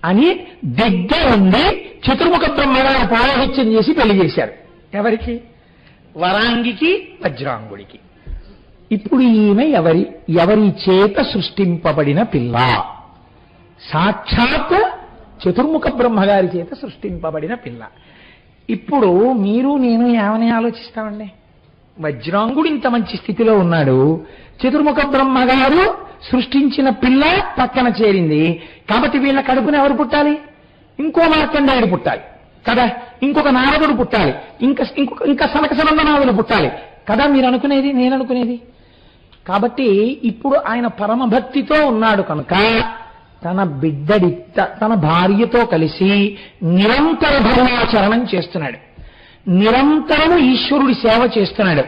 అని దగ్గర ఉండి చతుర్ముఖ బ్రహ్మగారు పారహత్యం చేసి పెళ్లి చేశారు. ఎవరికి? వరాంగికి, వజ్రాంగుడికి. ఇప్పుడు ఈమె ఎవరి చేత సృష్టింపబడిన పిల్ల? సాక్షాత్ చతుర్ముఖ బ్రహ్మగారి చేత సృష్టింపబడిన పిల్ల. ఇప్పుడు మీరు నేను ఏమని ఆలోచిస్తామండి? వజ్రాంగుడు ఇంత మంచి స్థితిలో ఉన్నాడు, చతుర్ముఖ బ్రహ్మగారు సృష్టించిన పిల్ల పక్కన చేరింది, కాబట్టి వీళ్ళ కడుపున ఎవరు పుట్టాలి? ఇంకో మార్కండేయుడు పుట్టాలి కదా, ఇంకొక నారదుడు పుట్టాలి, ఇంకా సనక సనందనాథులు పుట్టాలి కదా, మీరు అనుకునేది, నేను అనుకునేది. కాబట్టి ఇప్పుడు ఆయన పరమభక్తితో ఉన్నాడు కనుక తన భార్యతో కలిసి నిరంతర ధర్మాచరణం చేస్తున్నాడు, నిరంతరము ఈశ్వరుడి సేవ చేస్తున్నాడు,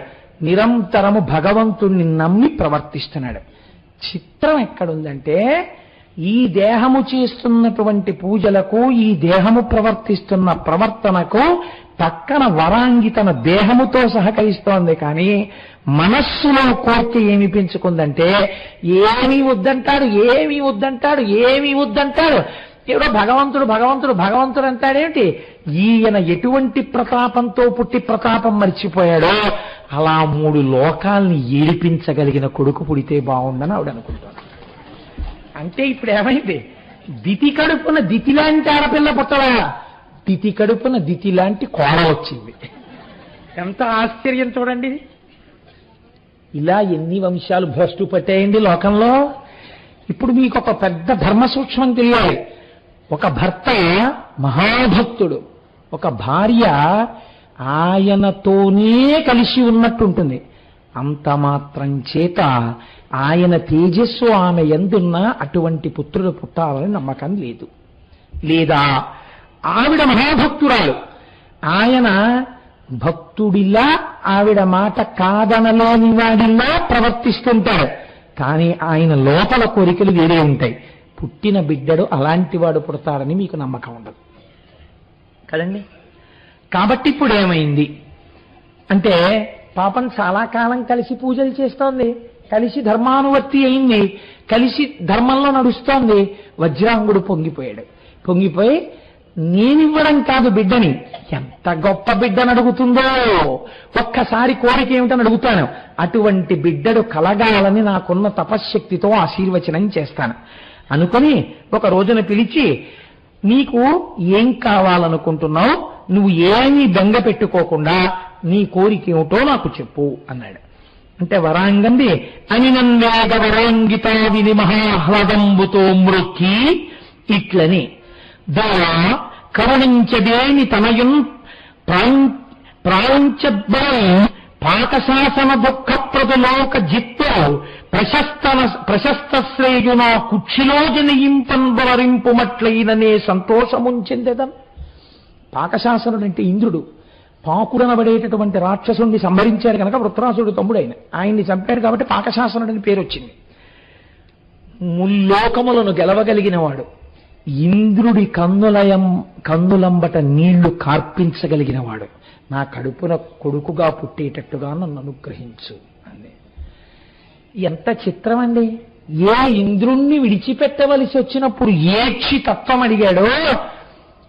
నిరంతరము భగవంతుణ్ణి నమ్మి ప్రవర్తిస్తున్నాడు. చిత్రం ఎక్కడుందంటే ఈ దేహము చేస్తున్నటువంటి పూజలకు, ఈ దేహము ప్రవర్తిస్తున్న ప్రవర్తనకు పక్కన వరాంగి తన దేహముతో సహకరిస్తోంది. కానీ మనస్సులో కోరిక ఏమి పెంచుకుందంటే ఏమీ వద్దంటాడు, ఏమీ వద్దంటాడు, ఏమీ వద్దంటాడు. ఏదో భగవంతుడు భగవంతుడు భగవంతుడు అంటాడేమిటి? ఈయన ఎటువంటి ప్రతాపంతో పుట్టి ప్రతాపం మర్చిపోయాడో అలా 3 లోకాల్ని ఏడిపించగలిగిన కొడుకు పుడితే బాగుండని ఆవిడ అనుకుంటాను. అంటే ఇప్పుడు ఏమైంది? దితి కడుపున దితి లాంటి ఆడపిల్ల పుట్టవా, దితి కడుపున దితి లాంటి కోడ వచ్చింది. ఎంత ఆశ్చర్యం చూడండి. ఇలా ఎన్ని వంశాలు భ్రష్టు పట్టాయండి లోకంలో. ఇప్పుడు మీకు ఒక పెద్ద ధర్మ సూక్ష్మం తెలియాలి. ఒక భర్త మహాభక్తుడు, ఒక భార్య ఆయనతోనే కలిసి ఉన్నట్టుంటుంది. అంత మాత్రం చేత ఆయన తేజస్సు ఆమె ఎందున్న అటువంటి పుత్రుడు పుట్టాలని నమ్మకం లేదు. లేదా ఆవిడ మహాభక్తురాలు, ఆయన భక్తుడిలా ఆవిడ మాట కాదనలేని వాడిలా ప్రవర్తిస్తుంటాడు, కానీ ఆయన లోపల కోరికలు వేరే ఉంటాయి. పుట్టిన బిడ్డడు అలాంటి వాడు పుడతాడని మీకు నమ్మకం ఉండదు కదండి. కాబట్టి ఇప్పుడు ఏమైంది అంటే పాపం చాలా కాలం కలిసి పూజలు చేస్తోంది, కలిసి ధర్మానువర్తి అయింది, కలిసి ధర్మంలో నడుస్తోంది. వజ్రాంగుడు పొంగిపోయి నేనివ్వడం కాదు బిడ్డని, ఎంత గొప్ప బిడ్డను అడుగుతుందో ఒక్కసారి కోరిక ఏమిటని అడుగుతాను, అటువంటి బిడ్డడు కలగాలని నాకున్న తపశ్శక్తితో ఆశీర్వచనం చేస్తాను అనుకొని ఒక రోజున పిలిచి, నీకు ఏం కావాలనుకుంటున్నావు, నువ్వు ఏమీ బెంగ పెట్టుకోకుండా నీ కోరిక ఏమిటో నాకు చెప్పు అన్నాడు. అంటే వరాంగంది అనినందేగ వరాంగిత విని మహాహ్లాదంబుతో మృక్కి ఇట్లని దళ కరుణించదేని తనయున్ ప్రాంచబలం పాకశాసన దుఃఖప్రదులోక జిత్తు ప్రశస్త శ్రేయున కుక్షిలో జనయింపన్ బలరింపుమట్లయిననే సంతోషముంచెందెదం. పాకశాసనుడు అంటే ఇంద్రుడు, పాకుడనబడేటటువంటి రాక్షసుడిని సంహరించారు కనుక వృత్రాసుడు తమ్ముడైన ఆయన్ని చంపాడు కాబట్టి పాకశాసనుడని పేరు వచ్చింది. ముల్లోకములను గెలవగలిగిన వాడు, ఇంద్రుడి కన్నులంబట నీళ్లు కార్పించగలిగిన వాడు, నా కడుపున కొడుకుగా పుట్టేటట్టుగా నన్ను అనుగ్రహించు అంది. ఎంత చిత్రం అండి. ఏ ఇంద్రుణ్ణి విడిచిపెట్టవలసి వచ్చినప్పుడు ఏడ్చి తత్వం అడిగాడో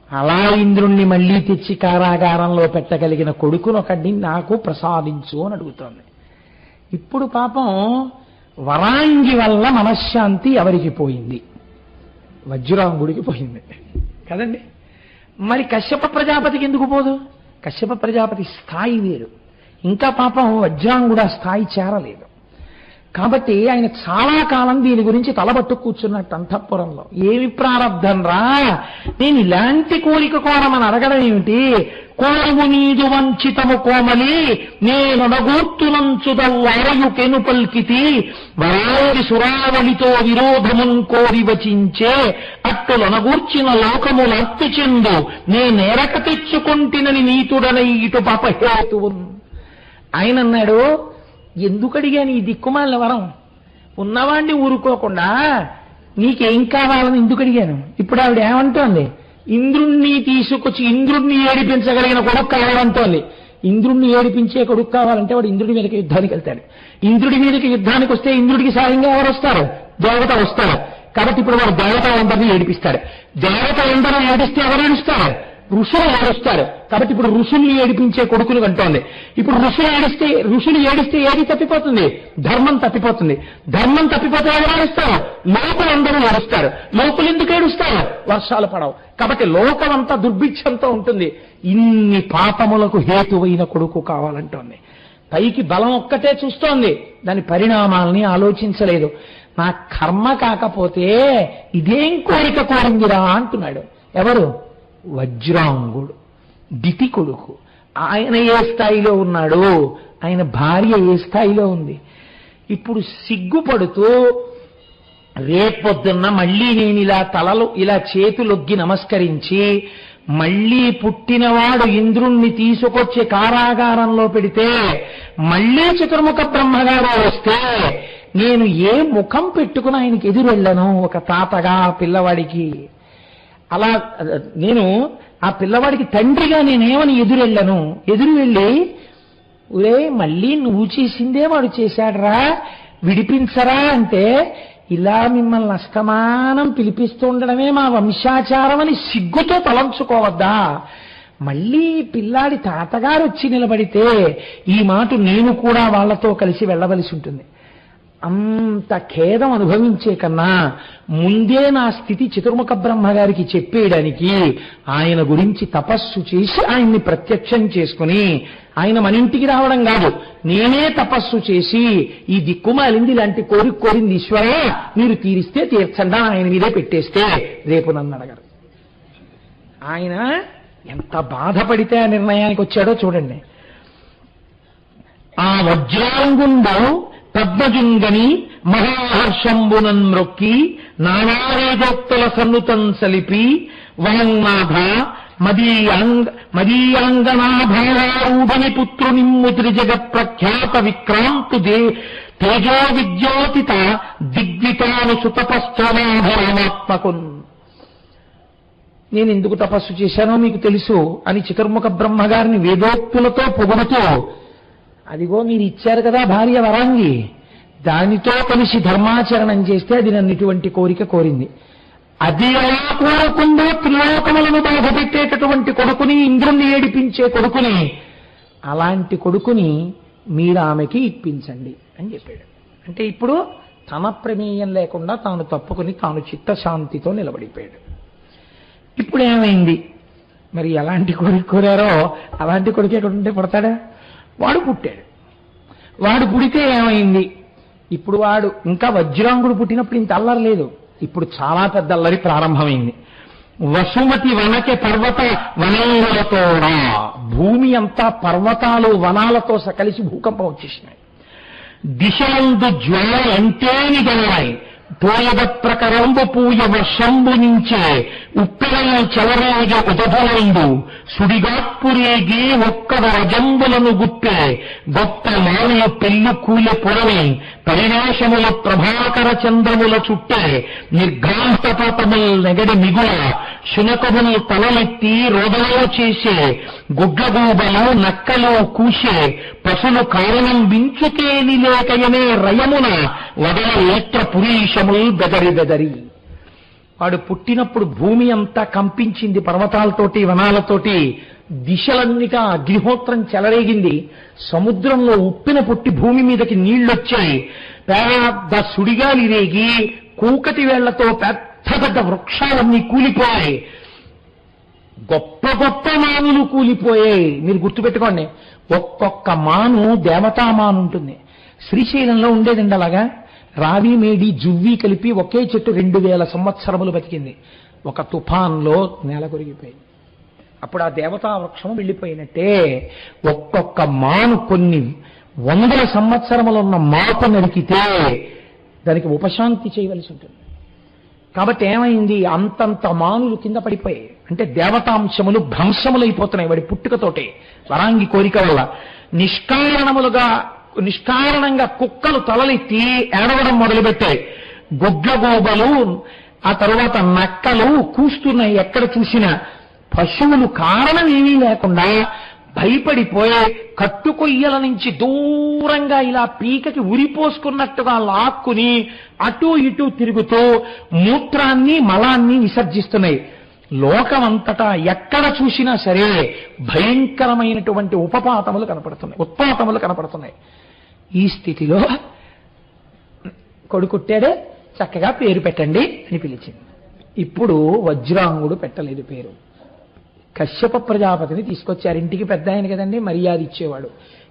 అలా ఇంద్రుణ్ణి మళ్లీ తెచ్చి కారాగారంలో పెట్టగలిగిన కొడుకునొకడిని నాకు ప్రసాదించు అని అడుగుతోంది. ఇప్పుడు పాపం వరాంగి వల్ల మనశ్శాంతి ఎవరికి పోయింది? వజ్రాంగుడికి పోయింది కదండి. మరి కశ్యప ప్రజాపతికి ఎందుకు పోదు? కశ్యప ప్రజాపతి స్థాయి వేరు, ఇంకా పాపం వజ్రాంగుడు ఆ స్థాయి చేరలేదు. కాబట్టి ఆయన చాలా కాలం దీని గురించి తలబట్టు కూర్చున్నట్టు అంతఃపురంలో. ఏమి ప్రారంధం రా, నేను ఇలాంటి కోరిక కోరమని అడగడం ఏమిటి? కోరము నీదు వంచితము కోమలి నేను నగూర్తునంచుదల్లారయుకెను పల్కితి వరారి సురావళితో విరోధమున్ కోరి వచించే అట్టులనగూర్చిన లోకములత్తు చెందు నేనేరక తెచ్చుకొంటినని నీతుడనై ఇటు పాపహేతువున్. ఆయన అన్నాడు, ఎందుకు అడిగాను ఈ దిక్కుమాలిన వరం? ఉన్నవాణ్ణి ఊరుకోకుండా నీకేం కావాలని ఎందుకు అడిగాను. ఇప్పుడు ఆవిడ ఏమంటోంది, ఇంద్రుణ్ణి తీసుకొచ్చి ఇంద్రుణ్ణి ఏడిపించగలిగిన కొడుకు కావాలంటోంది. ఇంద్రుణ్ణి ఏడిపించే కొడుకు కావాలంటే వాడు ఇంద్రుడి మీదకి యుద్ధానికి వెళ్తాడు. ఇంద్రుడి మీదకి యుద్ధానికి వస్తే ఇంద్రుడికి సాయంగా ఎవరు వస్తారు? దేవత వస్తారు. కాబట్టి ఇప్పుడు వాడు దేవతలందరినీ ఏడిపిస్తాడు. దేవతలందరూ ఏడిస్తే ఎవరు ఏడుస్తారు? ఋషులు ఏడుస్తారు. కాబట్టి ఇప్పుడు ఋషుల్ని ఏడిపించే కొడుకులు అంటోంది. ఇప్పుడు ఋషులు ఏడిస్తే ఏది తప్పిపోతుంది? ధర్మం తప్పిపోతుంది. ధర్మం తప్పిపోతే ఎవరు ఏడుస్తారు? లోకులందరూ ఏడుస్తారు. లోకులు ఎందుకు ఏడుస్తారు? వర్షాలు పడవు. కాబట్టి లోకమంతా దుర్భిక్షంతో ఉంటుంది. ఇన్ని పాపములకు హేతువైన కొడుకు కావాలంటోంది. పైకి బలం ఒక్కటే చూస్తోంది, దాని పరిణామాలని ఆలోచించలేదు. నా కర్మ కాకపోతే ఇదేం కోరిక కోరిందిరా అంటున్నాడు. ఎవరు? వజ్రాంగుడు, దితి కొడుకు. ఆయన ఏ స్థాయిలో ఉన్నాడు? ఆయన భార్య ఏ స్థాయిలో ఉంది? ఇప్పుడు సిగ్గుపడుతూ రేపొద్దున్న మళ్ళీ నేను ఇలా చేతులొగ్గి నమస్కరించి మళ్ళీ పుట్టినవాడు ఇంద్రుణ్ణి తీసుకొచ్చి కారాగారంలో పెడితే మళ్ళీ చతుర్ముఖ బ్రహ్మగారు వస్తే నేను ఏ ముఖం పెట్టుకుని ఆయనకి ఎదురెళ్ళను? ఒక తాతగా పిల్లవాడికి అలా నేను ఆ పిల్లవాడికి తండ్రిగా నేనేమని ఎదురెళ్ళను? ఎదురు వెళ్ళి ఒరే మళ్ళీ నువ్వు చేసిందే వాడు చేశాడరా, విడిపించరా అంటే ఇలా మిమ్మల్ని అస్తమానం పిలిపిస్తుండడమే మా వంశాచారం అని సిగ్గుతో తలంచుకోవద్దా? మళ్ళీ పిల్లాడి తాతగారు వచ్చి నిలబడితే ఈ మాట నేను కూడా వాళ్లతో కలిసి వెళ్ళవలసి ఉంటుంది. అంత ఖేదం అనుభవించే కన్నా ముందే నా స్థితి చతుర్ముఖ బ్రహ్మగారికి చెప్పేయడానికి ఆయన గురించి తపస్సు చేసి ఆయన్ని ప్రత్యక్షం చేసుకుని ఆయన మన ఇంటికి రావడం కాదు, నేనే తపస్సు చేసి ఈ దిక్కుమాలింది ఇలాంటి కోరింది ఈశ్వరే మీరు తీరిస్తే తీర్చండా ఆయన మీదే పెట్టేస్తే రేపు నన్ను అడగరు. ఆయన ఎంత బాధపడితే ఆ నిర్ణయానికి వచ్చాడో చూడండి. ఆ వజ్రాంగుండు పద్మజుంగని మహాహర్షంబునన్ మ్రొక్కి నానావేదోక్తుల సన్నుతం సలిపి వనంనాథ మదీయాంగనాభారూఢని పుత్రునిమ్ము త్రిజగత్ ప్రఖ్యాత విక్రాంతు తేజో విద్యోతిత దిగ్వితాను సుతపశ్చనాభరమాత్మకున్. నేను ఎందుకు తపస్సు చేశానో మీకు తెలుసు అని చతుర్ముఖ బ్రహ్మగారిని వేదోక్తులతో పొగడుతూ, అదిగో మీరు ఇచ్చారు కదా భార్య వరాంగి, దానితో కలిసి ధర్మాచరణం చేస్తే అది నన్ను ఇటువంటి కోరిక కోరింది. అది ఎలా కోరుకుందో త్రిలోకములను బాధపెట్టేటటువంటి కొడుకుని, ఇంద్రుణ్ణి ఏడిపించే కొడుకుని, అలాంటి కొడుకుని మీరు ఆమెకి ఇప్పించండి అని చెప్పాడు. అంటే ఇప్పుడు తన ప్రమేయం లేకుండా తాను తప్పుకుని తాను చిత్తశాంతితో నిలబడిపోయాడు. ఇప్పుడు ఏమైంది మరి? ఎలాంటి కొడుకు కోరారో అలాంటి కొడుకు ఎక్కడుంటే పుడతాడా? వాడు పుట్టాడు. వాడు పుడితే ఏమైంది? ఇప్పుడు వాడు ఇంకా వజ్రాంగుడు పుట్టినప్పుడు ఇంత అల్లరి లేదు, ఇప్పుడు చాలా పెద్ద అల్లరి ప్రారంభమైంది. వసుమతి వనకే పర్వత వనములతో, భూమి అంతా పర్వతాలు వనాలతో కలిసి భూకంపం వచ్చేసినాయి. దిశలందు జ్వాల ఎంతేని గలవాయి, పోయద ప్రకరంబు పూయ వర్షంబు నుంచే ఉప్పెన చలరాజ ఉదభలందు సుడిగాత్పురేగి ఒక్కద రజంబులను గుప్పే గొప్ప మానవ పెళ్లు కూలి పొరవి పరినాశముల ప్రభాకర చంద్రముల చుట్టే నిర్ఘాంతపాతముల్ నెగడి మిగుల శునకములు తలలెత్తి రోదనలు చేసే గుడ్లగూబలు నక్కలు కూసే పశులు కారణం బించుకేని లేకయనే రయమున వదల నేత్ర పురీషముల్ బెదరి బెదరి. వాడు పుట్టినప్పుడు భూమి అంతా కంపించింది, పర్వతాలతోటి వనాలతోటి. దిశలన్నిటా అగ్నిహోత్రం చెలరేగింది. సముద్రంలో ఉప్పిన పుట్టి భూమి మీదకి నీళ్లొచ్చాయి. పెద్ద సుడిగాలి రేగి కూకటి వేళ్లతో పెద్ద పెద్ద వృక్షాలన్నీ కూలిపోయాయి. గొప్ప గొప్ప మానులు కూలిపోయాయి. మీరు గుర్తుపెట్టుకోండి, ఒక్కొక్క మాను దేవతామాను ఉంటుంది. శ్రీశైలంలో ఉండేదండి అలాగా. రావి మేడి జువ్వి కలిపి ఒకే చెట్టు 2000 సంవత్సరములు బతికింది. ఒక తుఫాన్లో నేల కొరిగిపోయింది. అప్పుడు ఆ దేవతా వృక్షము వెళ్ళిపోయినట్టే ఒక్కొక్క మాను కొన్ని 100 సంవత్సరములున్న మాకు నరికితే దానికి ఉపశాంతి చేయవలసి ఉంటుంది. కాబట్టి ఏమైంది? అంతంత మానులు కింద పడిపోయాయి. అంటే దేవతాంశములు భ్రంశములైపోతున్నాయి వాడి పుట్టుకతోటే, వరాంగి కోరిక వల్ల. నిష్కారణంగా కుక్కలు తలలెత్తి ఏడవడం మొదలుపెట్టాయి. గొడ్లగోబలు, ఆ తరువాత నక్కలు కూస్తున్నాయి ఎక్కడ చూసినా. పశువులు కారణం ఏమీ లేకుండా భయపడిపోయి కట్టుకొయ్యల నుంచి దూరంగా ఇలా పీకకి ఉరిపోసుకున్నట్టుగా లాక్కుని అటూ ఇటూ తిరుగుతూ మూత్రాన్ని మలాన్ని విసర్జిస్తున్నాయి. లోకమంతటా ఎక్కడ చూసినా సరే భయంకరమైనటువంటి ఉత్పాతములు కనపడుతున్నాయి. ఈ స్థితిలో కొడుకుట్టాడే, చక్కగా పేరు పెట్టండి అని పిలిచింది. ఇప్పుడు వజ్రాంగుడు పెట్టలేదు పేరు. కశ్యప ప్రజాపతిని తీసుకొచ్చారు. ఇంటికి పెద్ద ఆయన కదండి, మర్యాద ఇచ్చేవాడు.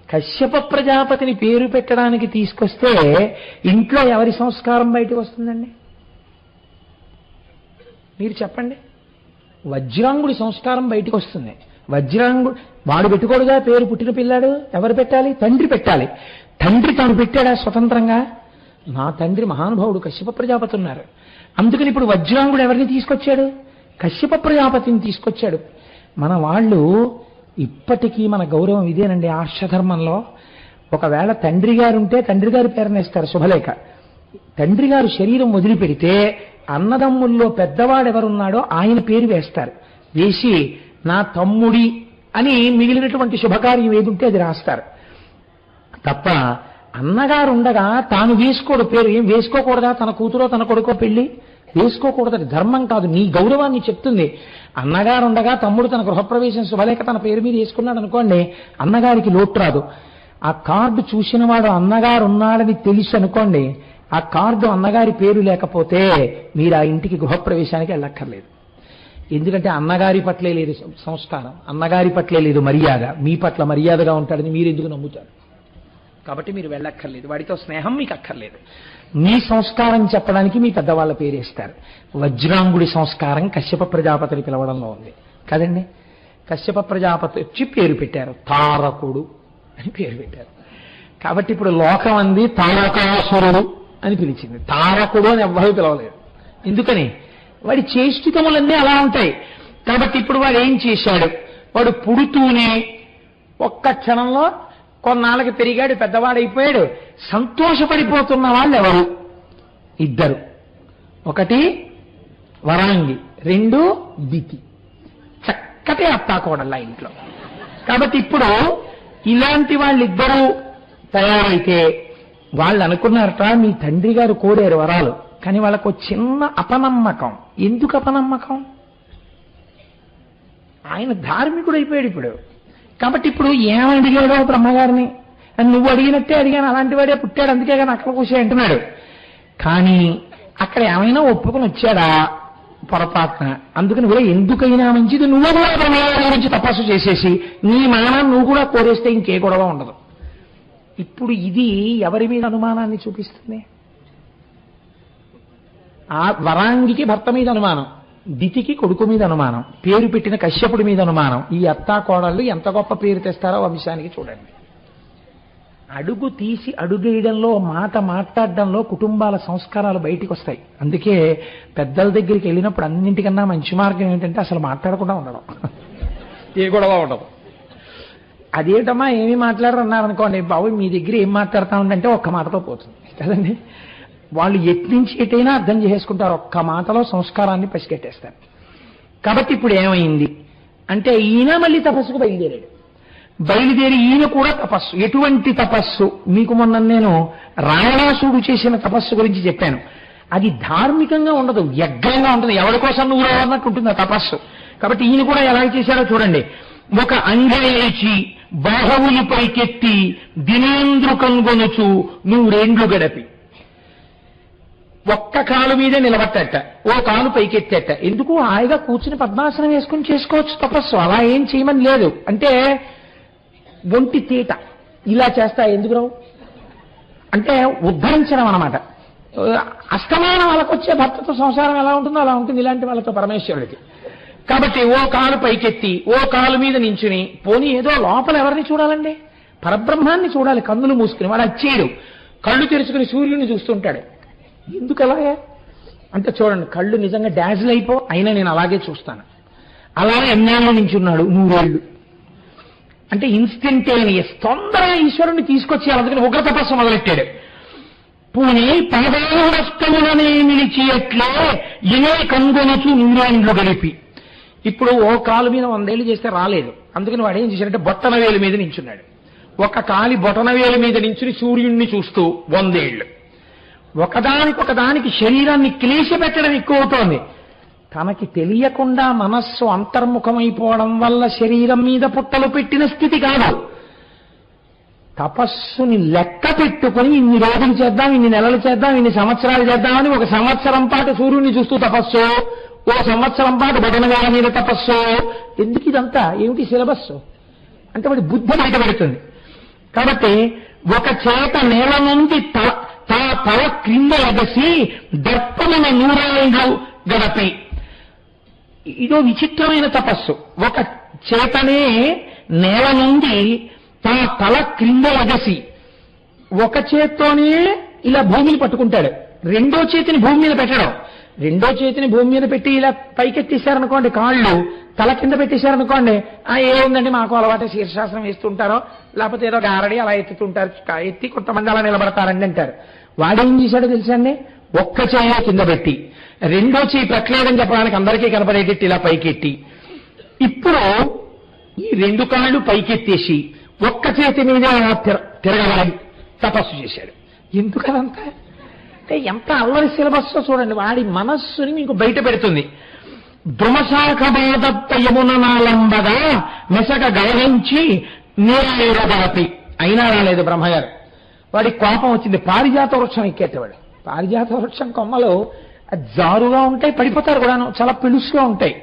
కశ్యప ప్రజాపతిని పేరు పెట్టడానికి తీసుకొస్తే ఇంట్లో ఎవరి సంస్కారం బయటకు వస్తుందండి? మీరు చెప్పండి. వజ్రాంగుడి సంస్కారం బయటకు వస్తుంది. వజ్రాంగుడు వాడు పెట్టుకోడుగా పేరు, పుట్టిన పిల్లాడు ఎవరు పెట్టాలి? తండ్రి పెట్టాలి. తండ్రి తాను పెట్టాడా స్వతంత్రంగా? నా తండ్రి మహానుభావుడు కశ్యప ప్రజాపతి ఉన్నారు. అందుకని ఇప్పుడు వజ్రాంగుడు ఎవరిని తీసుకొచ్చాడు? కశ్యప ప్రజాపతిని తీసుకొచ్చాడు. మన వాళ్ళు ఇప్పటికీ మన గౌరవం ఇదేనండి. ఆర్షధర్మంలో ఒకవేళ తండ్రి గారు ఉంటే తండ్రి గారి పేరునేస్తారు శుభలేఖ. తండ్రి గారు శరీరం వదిలిపెడితే అన్నదమ్ముల్లో పెద్దవాడెవరున్నాడో ఆయన పేరు వేస్తారు. వేసి నా తమ్ముడి అని మిగిలినటువంటి శుభకార్యం ఏదుంటే అది రాస్తారు తప్ప అన్నగారు ఉండగా తాను వేసుకోడు పేరు. ఏం వేసుకోకూడదా? తన కూతురో తన కొడుకో పెళ్లి వేసుకోకూడదు. ధర్మం కాదు, నీ గౌరవాన్ని చెప్తుంది. అన్నగారు ఉండగా తమ్ముడు తన గృహప్రవేశం శుభలేఖ తన పేరు మీద వేసుకున్నాడు అనుకోండి, అన్నగారికి లోటు రాదు. ఆ కార్డు చూసిన వాడు అన్నగారు ఉన్నాడని తెలుసు అనుకోండి, ఆ కార్డు అన్నగారి పేరు లేకపోతే మీరు ఆ ఇంటికి గృహప్రవేశానికి వెళ్ళక్కర్లేదు. ఎందుకంటే అన్నగారి పట్లే లేదు సంస్కారం, అన్నగారి పట్లే లేదు మర్యాద. మీ పట్ల మర్యాదగా ఉంటాడని మీరు ఎందుకు నమ్ముతారు? కాబట్టి మీరు వెళ్ళక్కర్లేదు. వాడితో స్నేహం మీకు అక్కర్లేదు. మీ సంస్కారం చెప్పడానికి మీ పెద్దవాళ్ళ పేరేస్తారు. వజ్రాంగుడి సంస్కారం కశ్యప ప్రజాపతిని పిలవడంలో ఉంది కదండి. కశ్యప ప్రజాపతి వచ్చి పేరు పెట్టారు, తారకుడు అని పేరు పెట్టారు. కాబట్టి ఇప్పుడు లోకం అంది తారకాసురుడు అని పిలిచింది. తారకుడు అని ఎవ్వరూ పిలవలేదు. ఎందుకని? వాడి చేష్టితములన్నీ అలా ఉంటాయి. కాబట్టి ఇప్పుడు వాడు ఏం చేశాడు? వాడు పుడుతూనే ఒక్క క్షణంలో కొన్నాళ్ళకి పెరిగాడు, పెద్దవాడైపోయాడు. సంతోషపడిపోతున్న వాళ్ళు ఎవరు? ఇద్దరు. ఒకటి వరాంగి, రెండు దితి. చక్కటి అత్తాకోడళ్ళ ఇంట్లో. కాబట్టి ఇప్పుడు ఇలాంటి వాళ్ళిద్దరూ తయారైతే వాళ్ళు అనుకున్నారట, మీ తండ్రి గారు కోరారు వరాలు, కానీ వాళ్ళకు చిన్న అపనమ్మకం. ఎందుకు అపనమ్మకం? ఆయన ధార్మికుడు అయిపోయాడు ఇప్పుడు. కాబట్టి ఇప్పుడు ఏమని అడిగాడో బ్రహ్మగారిని, నువ్వు అడిగినట్టే అడిగాను, అలాంటి వాడే పుట్టాడు, అందుకే కానీ అక్కడ కూర్చో అంటున్నాడు. కానీ అక్కడ ఏమైనా ఒప్పుకొని వచ్చాడా పొరపాటున? అందుకని కూడా ఎందుకైనా మంచిది నువ్వు కూడా బ్రహ్మగారి గురించి తపస్సు చేసేసి నీ మానాన్ని నువ్వు కూడా కోరేస్తే ఇంకే గొడవ ఉండదు. ఇప్పుడు ఇది ఎవరి మీద అనుమానాన్ని చూపిస్తుంది? ఆ వరాంగికి భర్త మీద అనుమానం, దితికి కొడుకు మీద అనుమానం, పేరు పెట్టిన కశ్యపుడి మీద అనుమానం. ఈ అత్తా కోడళ్ళు ఎంత గొప్ప పేరు తెస్తారో వంశానికి చూడండి. అడుగు తీసి అడుగేయడంలో, మాట మాట్లాడడంలో కుటుంబాల సంస్కారాలు బయటికి వస్తాయి. అందుకే పెద్దల దగ్గరికి వెళ్ళినప్పుడు అన్నింటికన్నా మంచి మార్గం ఏంటంటే అసలు మాట్లాడకుండా ఉండడం, ఏ గొడవ ఉండదు. అదేంటమ్మా ఏమీ మాట్లాడరు అన్నారనుకోండి, బాబు మీ దగ్గర ఏం మాట్లాడుతా ఉందంటే ఒక్క మాటతో పోతుంది కదండి. వాళ్ళు ఎట్నుంచి ఎటైనా అర్థం చేసుకుంటారు, ఒక్క మాటలో సంస్కారాన్ని పసిగట్టేస్తారు. కాబట్టి ఇప్పుడు ఏమైంది అంటే ఈయన మళ్ళీ తపస్సుకు బయలుదేరి ఈయన కూడా తపస్సు. ఎటువంటి తపస్సు? మీకు మొన్న నేను రావణాసుడు చేసిన తపస్సు గురించి చెప్పాను. అది ధార్మికంగా ఉండదు, వ్యగ్రంగా ఉంటుంది, ఎవరి కోసం నువ్వు రావన్నట్టు ఉంటుంది ఆ తపస్సు. కాబట్టి ఈయన కూడా ఎలా చేశారో చూడండి. ఒక అంగేచి బాహువులు పైకెత్తి దినేంద్రు కనుగొనుచు నువ్వు రెండ్లు గడపి. ఒక్క కాలు మీదే నిలబట్టట, ఓ కాలు పైకెత్తేట. ఎందుకు? హాయిగా కూర్చుని పద్మాసనం వేసుకుని చేసుకోవచ్చు తపస్సు, అలా ఏం చేయమని లేదు. అంటే ఒంటి తీట ఇలా చేస్తా ఎందుకు రావు అంటే ఉద్ధరించడం అన్నమాట. అస్తమానం వాళ్ళకు వచ్చే భర్తతో సంసారం ఎలా ఉంటుందో అలా ఉంటుంది ఇలాంటి వాళ్ళతో పరమేశ్వరుడికి. కాబట్టి ఓ కాలు పైకెత్తి ఓ కాలు మీద నించుని, పోనీ ఏదో లోపల ఎవరిని చూడాలండి? పరబ్రహ్మాన్ని చూడాలి. కన్నులు మూసుకుని వాడు వచ్చేడు, కళ్ళు తెరుచుకుని సూర్యుడిని చూస్తుంటాడు. ఎందుకు అలాగే అంటే చూడండి, కళ్ళు నిజంగా డాజిల్ అయిపో, అయినా నేను అలాగే చూస్తాను. అలా ఎన్నాళ్ళు నించున్నాడు, 100 ఏళ్ళు. అంటే ఇన్స్టంటేనియస్, తొందరగా ఈశ్వరుణ్ణి తీసుకొచ్చి అందుకని ఉగ్ర తపస్సు మొదలెట్టాడు. పూని పాదారస్తములనే నిలిచి ఎట్లే ఇనే కంగొనచు నూరేండ్లు గడిపి. ఇప్పుడు ఓ కాలు మీద 100 ఏళ్ళు చేస్తే రాలేదు. అందుకని వాడు ఏం చేశాడంటే బొట్టన వేలు మీద నించున్నాడు. ఒక కాలి బొటన వేలు మీద నించుని సూర్యుడిని చూస్తూ 100 ఏళ్ళు. ఒకదానికి శరీరాన్ని క్లేశ పెట్టడం ఎక్కువ అవుతోంది. తనకి తెలియకుండా మనస్సు అంతర్ముఖమైపోవడం వల్ల శరీరం మీద పుట్టలు పెట్టిన స్థితి కాదు. తపస్సుని లెక్క పెట్టుకుని ఇన్ని రోజులు చేద్దాం, ఇన్ని నెలలు చేద్దాం, ఇన్ని సంవత్సరాలు చేద్దామని 1 సంవత్సరం పాటు సూర్యుడిని చూస్తూ తపస్సు, 1 సంవత్సరం పాటు బొటనవేల మీద తపస్సు. ఎందుకు ఇదంతా? ఏమిటి సిలబస్ అంటే వాడి బుద్ధి బయట పెడుతుంది. కాబట్టి ఒక చేత నేల నుండి తల క్రింద ఎగసి దర్పమున 100 ఏళ్ళు గడపి. ఇదో విచిత్రమైన తపస్సు. ఒక చేతనే నేల నుండి తల క్రింద ఎగసి ఒక చేత్తోనే ఇలా భూమిని పట్టుకుంటాడు, రెండో చేతిని భూమి మీద పెట్టడం. రెండో చేతిని భూమి మీద పెట్టి ఇలా పైకెత్తేశారనుకోండి, కాళ్ళు తల కింద పెట్టేశారనుకోండి, ఏముందండి మాకు అలవాటే శీర్షాసనం వేస్తుంటారో లేకపోతే ఏదో గారడి అలా ఎత్తుతుంటారు, ఎత్తి కొంతమంది అలా నిలబడతారండి అంటారు. వాడేం చేశాడో తెలుసండి, ఒక్క చేయ కింద పెట్టి రెండో చేయి పెట్టలేదని చెప్పడానికి అందరికీ కనపడేటట్టు ఇలా పైకెట్టి, ఇప్పుడు ఈ 2 కాళ్ళు పైకెత్తేసి ఒక్క చేతి మీద తిరగబడి తపస్సు చేశాడు. ఎందుకనంతా అంటే ఎంత అల్లరి సిలబస్ చూడండి. వాడి మనస్సుని మీకు బయట పెడుతుంది. ద్రుమశాఖ బాధపయమున నాలంబగా మెసక గౌరవించి నీరదాపి. అయినా రాలేదు బ్రహ్మగారు. వాడి కోపం వచ్చింది. పారిజాత వృక్షం ఎక్కేటవాడు. పారిజాత వృక్షం కొమ్మలు జారుగా ఉంటాయి, పడిపోతారు కూడాను, చాలా పిలుసుగా ఉంటాయి.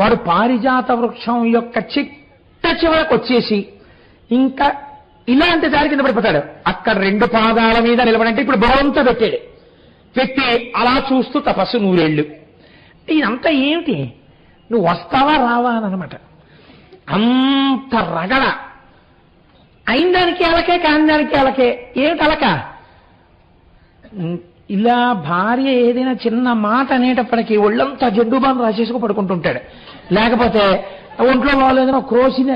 వాడు పారిజాత వృక్షం యొక్క చిట్ట చివరకు వచ్చేసి ఇంకా ఇలాంటి దారి కింద పడిపోతాడు. అక్కడ 2 పాదాల మీద నిలబడంటే ఇప్పుడు బలవంతా పెట్టాడు. పెట్టి అలా చూస్తూ తపస్సు 100 ఏళ్ళు. ఇదంతా ఏమిటి? నువ్వు వస్తావా రావా అని అనమాట. అంత రగడ. అయిన దానికి అలకే, కాని దానికి అలకే. ఏమిటి అలక? ఇలా భార్య ఏదైనా చిన్న మాట అనేటప్పటికీ ఒళ్ళంతా జడ్డుబాను రాసేసుకు పడుకుంటుంటాడు. లేకపోతే ఒంట్లో బాగోలేదో క్రోసిన్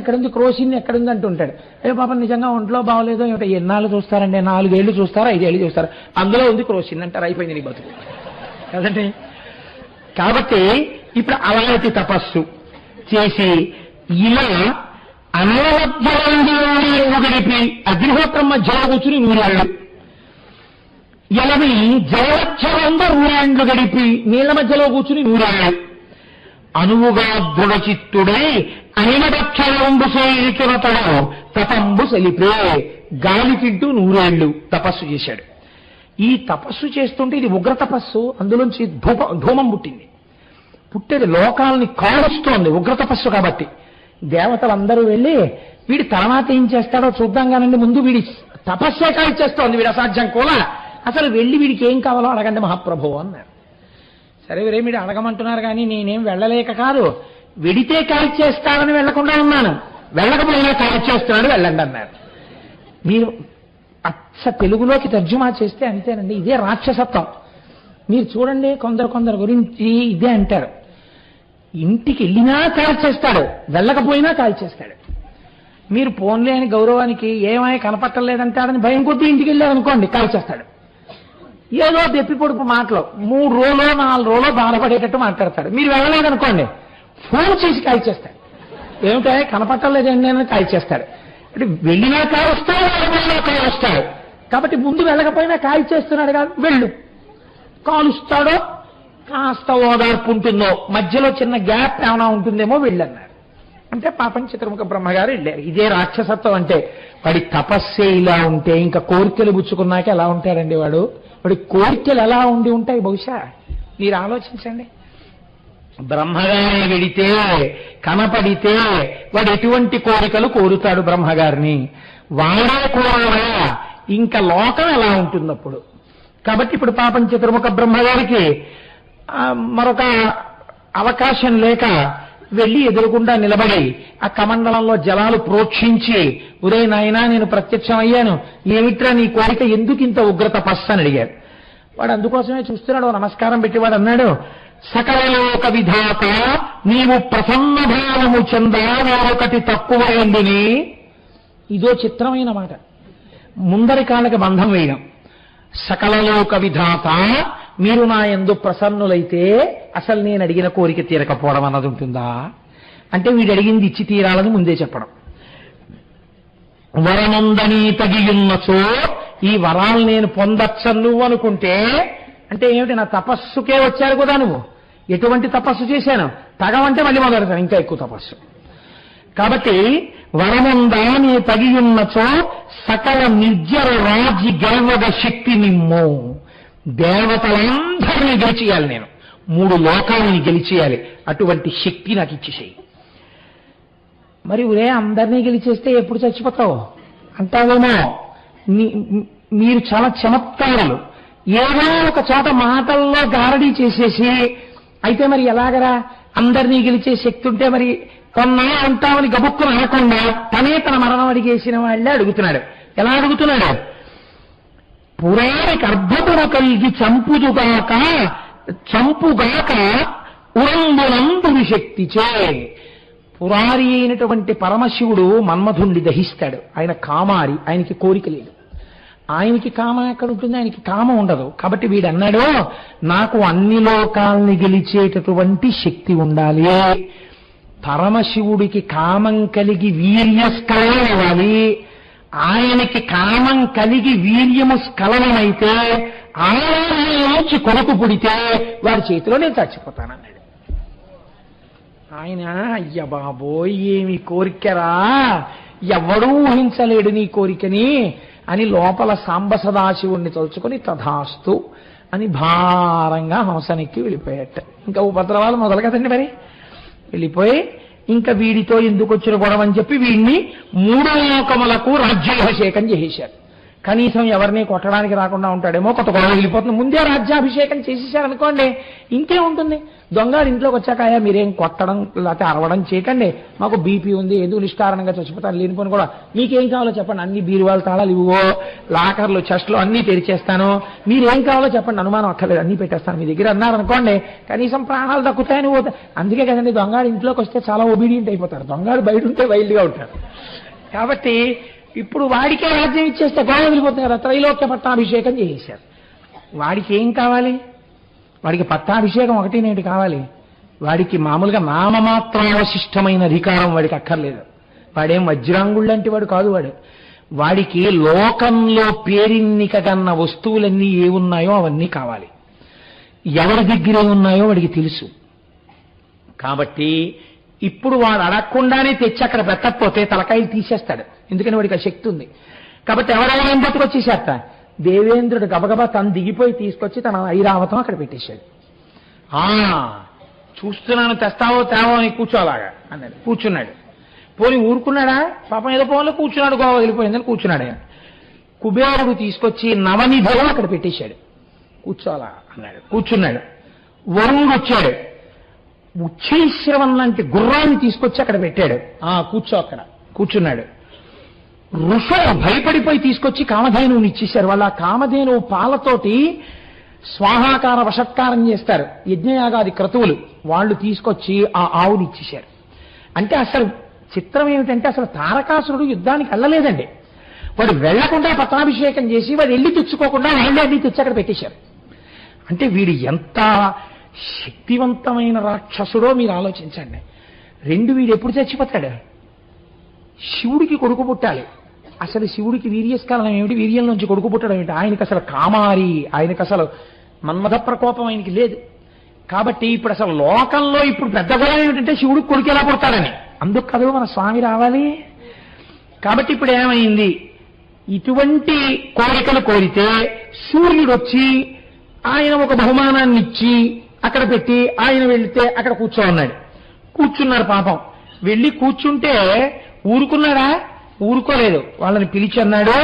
ఎక్కడుంది అంటుంటాడు. పాపం నిజంగా ఒంట్లో బాగోలేదో ఏమిటో ఎన్నాళ్ళు చూస్తారండి, 4 ఏళ్ళు చూస్తారా, 5 ఏళ్ళు చూస్తారా, అందులో ఉంది క్రోసిన్ అంటారు. అయిపోయింది నీ బతుకు కదండి. కాబట్టి ఇప్పుడు అలాంటి తపస్సు చేసి ఇలా అనవద్భవంగా గడిపి అగ్నిహోత్రం మధ్యలో కూర్చుని 100 ఏళ్ళు, ఎలవి జలక్షరంగా 100 ఏళ్ళు గడిపి నీళ్ల మధ్యలో కూర్చుని 100 ఏళ్ళు, అనువుగా దృఢచిత్తుడై అనిమదక్షరంబు సేవితులతడు తపంబు సెలిపే. గాలి తింటూ 100 ఏళ్ళు తపస్సు చేశాడు. ఈ తపస్సు చేస్తుంటే ఇది ఉగ్ర తపస్సు. అందులోంచి ధూమం పుట్టేది లోకాలని కాలుస్తోంది ఉగ్ర తపస్సు. కాబట్టి దేవతలందరూ వెళ్ళి వీడి తర్వాత ఏం చేస్తాడో చూద్దాం కానండి, ముందు వీడి తపస్సే కాల్చేస్తోంది, వీడి అసాధ్యం కూడా, అసలు వెళ్ళి వీడికి ఏం కావాలో అడగండి మహాప్రభు అన్నారు. సరే వీరే మీరు అడగమంటున్నారు కానీ నేనేం వెళ్ళలేక కాదు, వెడితే కాల్చేస్తాడని వెళ్లకుండా ఉన్నాను, వెళ్ళకపోయినా కాల్చేస్తున్నాడు వెళ్ళండి అన్నారు. మీరు అచ్చ తెలుగులోకి తర్జుమా చేస్తే అంతేనండి. ఇదే రాక్షసత్వం. మీరు చూడండి, కొందరు గురించి ఇదే అంటారు. ఇంటికి వెళ్ళినా కాల్చేస్తాడు, వెళ్ళకపోయినా కాల్చేస్తాడు. మీరు పోన్లే అని గౌరవానికి ఏమై కనపట్టలేదంటాడని భయం కొద్దీ ఇంటికి వెళ్ళారనుకోండి కాల్చేస్తాడు. ఏదో దెప్పి పొడుపు మాటలు 3 రోజులో 4 రోజులో బాధపడేటట్టు మాట్లాడతాడు. మీరు వెళ్ళలేదనుకోండి ఫోన్ చేసి కాల్చేస్తాడు. ఏమిటో కనపట్టలేదండి అని కాల్చేస్తాడు. అంటే వెళ్ళినా కాలుస్తాడు, వెళ్ళినా కాలుస్తాడు. కాబట్టి ముందు వెళ్ళకపోయినా కాల్చేస్తున్నాడు కాదు, వెళ్ళు. కాలుస్తాడో కాస్త ఓదార్పు ఉంటుందో, మధ్యలో చిన్న గ్యాప్ ఏమైనా ఉంటుందేమో వెళ్ళన్నారు. అంటే పాపం చిత్రముఖ బ్రహ్మగారు వెళ్ళారు. ఇదే రాక్షసత్వం అంటే. వాడి తపస్సే ఇలా ఉంటే ఇంకా కోరికలు పుచ్చుకున్నాక ఎలా ఉంటాడండి వాడు? వాడి కోరికలు ఎలా ఉండి ఉంటాయి బహుశా? మీరు ఆలోచించండి. బ్రహ్మగారిని వెడితే కనపడితే వాడు ఎటువంటి కోరికలు కోరుతాడు బ్రహ్మగారిని? వాడే కోరవా, ఇంకా లోకం ఎలా ఉంటుందప్పుడు? కాబట్టి ఇప్పుడు పాపం చతుర్ముఖ బ్రహ్మగారికి మరొక అవకాశం లేక వెళ్లి ఎదురుగుండా నిలబడి ఆ కమండలంలో జలాలు ప్రోక్షించి, ఒరే నాయనా నేను ప్రత్యక్షం అయ్యాను, ఏమిట్రా నీ కోరిక, ఎందుకు ఇంత ఉగ్ర తపస్సు అని అడిగాడు. వాడు అందుకోసమే చూస్తున్నాడు. నమస్కారం పెట్టి వాడు అన్నాడు, సకలలోక విధాత నీవు ప్రసన్న భావము చెందా మరొకటి తక్కువైందిని. ఇదో చిత్రమైన మాట. ముందరి కాళ్ళకి బంధం వేయడం, సకలలోక విధాత, మీరు నా యందు ప్రసన్నులైతే అసలు నేను అడిగిన కోరిక తీరకపోవడం అన్నది ఉంటుందా? అంటే వీడు అడిగింది ఇచ్చి తీరాలని ముందే చెప్పడం. వరమందని తగియున్నచో, ఈ వరాలు నేను పొందచ్చను నువ్వు అనుకుంటే, అంటే ఏమిటి, నా తపస్సుకే వచ్చారు కదా నువ్వు. ఎటువంటి తపస్సు చేశాను? తగవంటే మళ్ళీ మొదలుతాను ఇంకా ఎక్కువ తపస్సు. కాబట్టి వరముందా నీ తగియున్నచో సకల నిర్జర రాజ్య గెలవద శక్తి నిమ్ము. దేవతలందరినీ గెలిచేయాలి నేను, 3 లోకాలని గెలిచేయాలి, అటువంటి శక్తి నాకు ఇచ్చేసేయి. మరి ఒరే అందరినీ గెలిచేస్తే ఎప్పుడు చచ్చిపోతావు అంటావేమో. మీరు చాలా చమత్కారాలు. ఏదో ఒక చోట మాటల్లో గారడీ చేసేసి, అయితే మరి ఎలాగరా అందరినీ గెలిచే శక్తి ఉంటే మరి కొన్నా అంటామని గబుక్కున అనకుండా తనే తన మరణం అడిగేసిన వాళ్ళే అడుగుతున్నాడు. ఎలా అడుగుతున్నాడు? పురాణికి అర్భపుర కలిగి చంపుగాక ఉరంబునందుని శక్తిచే. పురారి అయినటువంటి పరమశివుడు మన్మధుణ్ణి దహిస్తాడు. ఆయన కామారి, ఆయనకి కోరిక లేదు. ఆయనకి కామం ఎక్కడ ఉంటుంది? ఆయనకి కామం ఉండదు. కాబట్టి వీడన్నాడు, నాకు అన్ని లోకాల్ని గెలిచేటటువంటి శక్తి ఉండాలి. పరమశివుడికి కామం కలిగి వీర్యస్ఖలనం ఇవ్వాలి. ఆయనకి కామం కలిగి వీర్యము స్ఖలనమైతే ఆయనలోంచి కొడుకు పుడితే వారి చేతిలో నేను చచ్చిపోతానన్నాడు. ఆయన అయ్య బాబోయ్ ఏమి కోరికరా, ఎవడూ ఊహించలేడు నీ కోరికని అని లోపల సాంబ సదాశివుణ్ణి తలుచుకొని తథాస్తు అని భారంగా హంసనెక్కి వెళ్ళిపోయాట. ఇంకా ఉపద్రవాలు మొదలు కదండి. మరి వెళ్ళిపోయి ఇంకా వీడితో ఎందుకు వచ్చిన గొడవ అని చెప్పి వీడిని 3 లోకములకు రాజ్యాభిషేకం చేసేశారు. కనీసం ఎవరిని కొట్టడానికి రాకుండా ఉంటాడేమో, కొత్త గొడవ వెళ్ళిపోతుంది. ముందే రాజ్యాభిషేకం చేసేసారనుకోండి, ఇంకేముంటుంది. దొంగలు ఇంట్లోకి వచ్చాక మీరేం కొట్టడం లేకపోతే అరవడం చేయకండి, మాకు బీపీ ఉంది, ఎందుకు నిష్కారణంగా చచ్చిపోతాను లేనిపోని కూడా, మీకేం కావాలో చెప్పండి, అన్ని బీరువాల తాళాలు ఇవ్వో, లాకర్లు చెస్ట్లు అన్నీ తెరిచేస్తాను, మీరేం కావాలో చెప్పండి, అనుమానం అక్కర్లేదు, అన్నీ పెట్టేస్తాను మీ దగ్గర అన్నారనుకోండి, కనీసం ప్రాణాలు దక్కుతాయని పోతాయి. అందుకే కదండి దొంగలు ఇంట్లోకి వస్తే చాలా ఒబీడియంట్ అయిపోతారు, దొంగలు బయట ఉంటే వైల్డ్గా ఉంటారు. కాబట్టి ఇప్పుడు వాడికే రాజ్యం ఇచ్చేస్తే గొడవ వదిలిపోతుంది కదా. త్రైలోక్య పట్టాభిషేకం చేసేశారు. వాడికి ఏం కావాలి? వాడికి పట్టాభిషేకం ఒకటి కావాలి. వాడికి మామూలుగా నామమాత్రావశిష్టమైన అధికారం వాడికి అక్కర్లేదు. వాడేం వజ్రాంగుళ్ళు లాంటి వాడు కాదు. వాడికి లోకంలో పేరిన్నిక కన్న వస్తువులన్నీ ఏమున్నాయో అవన్నీ కావాలి. ఎవరి దగ్గర ఉన్నాయో వాడికి తెలుసు. కాబట్టి ఇప్పుడు వాడు అడగకుండానే తెచ్చి అక్కడ పెట్టకపోతే తలకాయలు తీసేస్తాడు. ఎందుకని వాడికి ఆ శక్తి ఉంది. కాబట్టి ఎవరెవరైనా బతుకొచ్చేసేట దేవేంద్రుడు గబగబా తను దిగిపోయి తీసుకొచ్చి తన ఐరావతం అక్కడ పెట్టేశాడు. చూస్తున్నాను తెస్తావో తేవో అని కూర్చోలాగా అన్నాడు. కూర్చున్నాడు. పోనీ ఊరుకున్నాడా? పాపం ఏదో పోన్లో కూర్చున్నాడు, గోవా వెళ్ళిపోయిందని కూర్చున్నాడు. ఆయన కుబేరుడు తీసుకొచ్చి నవనిధులు అక్కడ పెట్టేశాడు. కూర్చోలా అన్నాడు. కూర్చున్నాడు. వరుణుడు వచ్చాడు. ఉచ్చైశ్రవం లాంటి గుర్రాన్ని తీసుకొచ్చి అక్కడ పెట్టాడు. కూర్చో అక్కడ కూర్చున్నాడు. ఋషులు భయపడిపోయి తీసుకొచ్చి కామధేనువుని ఇచ్చేశారు. వాళ్ళ కామధేనువు పాలతోటి స్వాహాకార వషత్కారం చేస్తారు యజ్ఞయాగాది క్రతువులు. వాళ్ళు తీసుకొచ్చి ఆ ఆవుని ఇచ్చేశారు. అంటే అసలు చిత్రం ఏమిటంటే అసలు తారకాసురుడు యుద్ధానికి వెళ్ళలేదండి. వాడు వెళ్లకుండా పట్టాభిషేకం చేసి వాడు వెళ్ళి తెచ్చుకోకుండా వాళ్ళే అన్ని తెచ్చి అక్కడ పెట్టేశారు. అంటే వీడు ఎంత శక్తివంతమైన రాక్షసుడో మీరు ఆలోచించండి. వీడు ఎప్పుడు చచ్చిపోతాడు? శివుడికి కొడుకు పుట్టాలి. అసలు శివుడికి వీర్యస్కాలం ఏమిటి? వీర్యం నుంచి కొడుకు పుట్టడం ఏమిటి? ఆయనకి అసలు కామారి, ఆయనకి అసలు మన్మథ ప్రకోపం ఆయనకి లేదు. కాబట్టి ఇప్పుడు అసలు లోకంలో ఇప్పుడు పెద్ద గొడవ ఏమిటంటే శివుడికి కొడుకు ఎలా పుడతాడని. అందుకు కదా మన స్వామి రావాలి. కాబట్టి ఇప్పుడు ఏమైంది? ఇటువంటి కోరికలు కోరితే సూర్యుడు వచ్చి ఆయన ఒక బహుమానాన్ని ఇచ్చి అక్కడ పెట్టి ఆయన వెళ్తే అక్కడ కూర్చోన్నాడు. కూర్చున్నారు పాపం. వెళ్ళి కూర్చుంటే ఊరుకున్నాడా? ఊరుకోలేదు. వాళ్ళని పిలిచి అన్నాడు,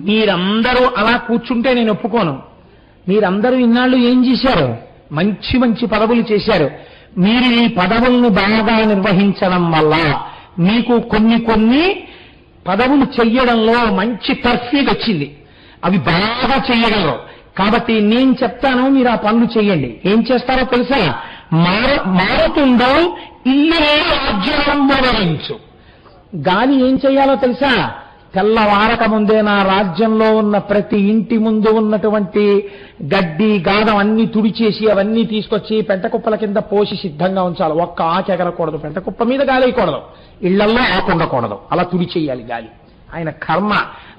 మీరందరూ అలా కూర్చుంటే నేను ఒప్పుకోను. మీరందరూ ఇన్నాళ్ళు ఏం చేశారు? మంచి మంచి పదవులు చేశారు. మీరు ఈ పదవులను బాగా నిర్వహించడం వల్ల మీకు కొన్ని పదవులు చెయ్యడంలో మంచి తర్ఫీదు వచ్చింది. అవి బాగా చెయ్యగలరు. కాబట్టి నేను చెప్తాను, మీరు ఆ పనులు చెయ్యండి. ఏం చేస్తారో తెలుసా? మారుతుందో ఇల్లే రాజ్యం. గాలి ఏం చెయ్యాలో తెలుసా? తెల్లవారక ముందే నా రాజ్యంలో ఉన్న ప్రతి ఇంటి ముందు ఉన్నటువంటి గడ్డి గాదం అన్ని తుడిచేసి అవన్నీ తీసుకొచ్చి పెంటకుప్పల కింద పోసి సిద్ధంగా ఉంచాలి. ఒక్క ఆకు ఎగరకూడదు, పెంటకుప్ప మీద గాలి వేయకూడదు, ఇళ్లల్లో ఆకు ఉండకూడదు, అలా తుడిచేయాలి గాలి. ఆయన కర్మ.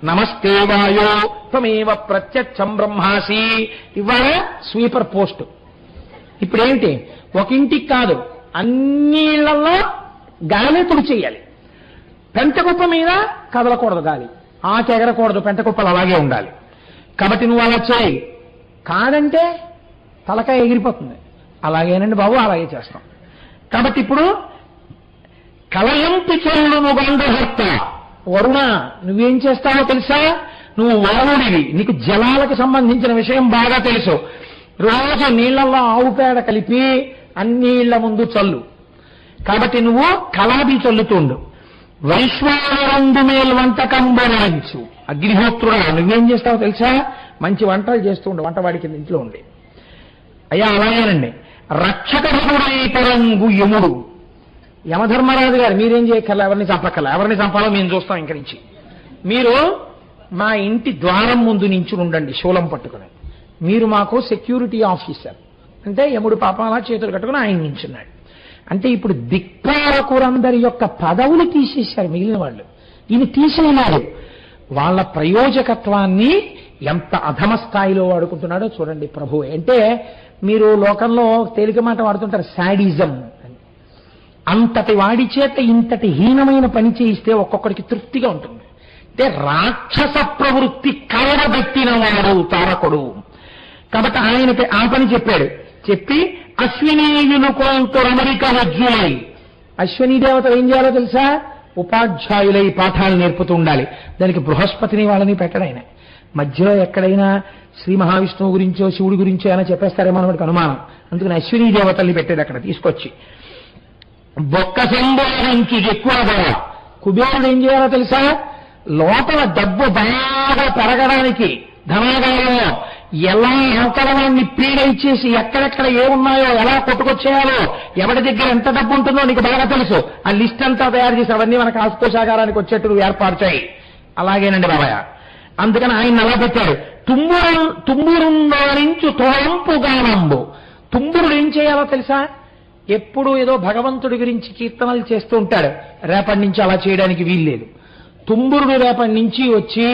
నమస్తే వాయో త్వమేవ ప్రత్యక్షం బ్రహ్మాసి. ఇవాళ స్వీపర్ పోస్ట్. ఇప్పుడేంటి, ఒక ఇంటికి కాదు అన్ని ఇళ్లలో గాలి తుడిచేయాలి. పెంటకుప్ప మీద కదలకూడదు గాలి, ఆకు ఎగరకూడదు, పెంటకుప్పలు అలాగే ఉండాలి. కాబట్టి నువ్వు అలా చేయి. కాదంటే తలకాయ ఎగిరిపోతుంది. అలాగేనండి బాబు, అలాగే చేస్తాం. కాబట్టి ఇప్పుడు కలయంతి చెల్లును గంధహర్త. వరుణ, నువ్వేం చేస్తావో తెలుసా? నువ్వు వరుణుడివి, నీకు జలాలకు సంబంధించిన విషయం బాగా తెలుసు. రోజు నీళ్లలో ఆవు పేడ కలిపి అన్ని ఇళ్ల ముందు చల్లు. కాబట్టి నువ్వు కలాబీ చల్లుతుండు. వైశ్వానరుండు మేల్ వంటకం బనాయించు. అగ్నిహోత్రుడా, నువ్వేం చేస్తావో తెలుసా? మంచి వంటలు చేస్తుండు, వంటవాడి కింద ఇంట్లో ఉండి. అయ్యా అలాగేనండి. రక్షకధరుడై పరంగు యముడు. యమధర్మరాజు గారు, మీరేం చేయక్కర్లా, ఎవరిని చంపక్కర్లా, ఎవరిని చంపాలో మేము చూస్తాం. ఇంక నుంచి మీరు మా ఇంటి ద్వారం ముందు నుంచి ఉండండి శూలం పట్టుకుని. మీరు మాకు సెక్యూరిటీ ఆఫీసర్. అంటే యముడు పాపం అలా చేతులు కట్టుకుని ఆయన నించున్నాడు. అంటే ఇప్పుడు దిక్పాలకులందరి యొక్క పదవులు తీసేశారు మిగిలిన వాళ్ళు. ఈయన తీసేయన్నారు. వాళ్ళ ప్రయోజకత్వాన్ని ఎంత అధమ స్థాయిలో వాడుకుంటున్నాడో చూడండి ప్రభు. అంటే మీరు లోకంలో తేలిక మాట వాడుతుంటారు, శాడిజం అని. అంతటి వాడి చేత ఇంతటి హీనమైన పని చేయిస్తే ఒక్కొక్కడికి తృప్తిగా ఉంటుంది. అంటే రాక్షస ప్రవృత్తి కలవబెట్టిన వాడు తారకుడు. కాబట్టి ఆయన ఆ పని చెప్పాడు. చెప్పి అశ్వినీయులు కొంతరమరిక వజ్జులై. అశ్వినీ దేవతలు ఏం చేయాలో తెలుసా? ఉపాధ్యాయులై పాఠాలు నేర్పుతూ ఉండాలి. దానికి బృహస్పతిని వాళ్ళని పెట్టడు ఆయన. మధ్యలో ఎక్కడైనా శ్రీ మహావిష్ణువు గురించో శివుడి గురించో అయినా చెప్పేస్తారేమో అని వాడికి అనుమానం. అందుకని అశ్వినీ దేవతల్ని పెట్టేది అక్కడ తీసుకొచ్చి. బొక్క సంబోధించు ఎక్కువగా. కుబేరుడు ఏం చేయాలో తెలుసా? లోపల డబ్బు బాగా పెరగడానికి ధనాగారంలో ఎలా అవతలవాన్ని పీడ ఇచ్చేసి ఎక్కడెక్కడ ఏమున్నాయో ఎలా కొట్టుకొచ్చేయాలో, ఎవరి దగ్గర ఎంత డబ్బు ఉంటుందో నీకు బాగా తెలుసు. ఆ లిస్ట్ అంతా తయారు చేసి అవన్నీ మనకు ఆస్పోషాగారానికి వచ్చేట్టు నువ్వు ఏర్పాటు చేయి. అలాగేనండి బాబాయ్. అందుకని ఆయన అలా పెట్టాడు. తుంబురుందారించు తోంపు గానంబు. తుంబురుడు ఏం చేయాలో తెలుసా? ఎప్పుడు ఏదో భగవంతుడి గురించి కీర్తనలు చేస్తూ ఉంటాడు. రేపటి నుంచి అలా చేయడానికి వీల్లేదు. తుంబురుడు రేపటి నుంచి వచ్చి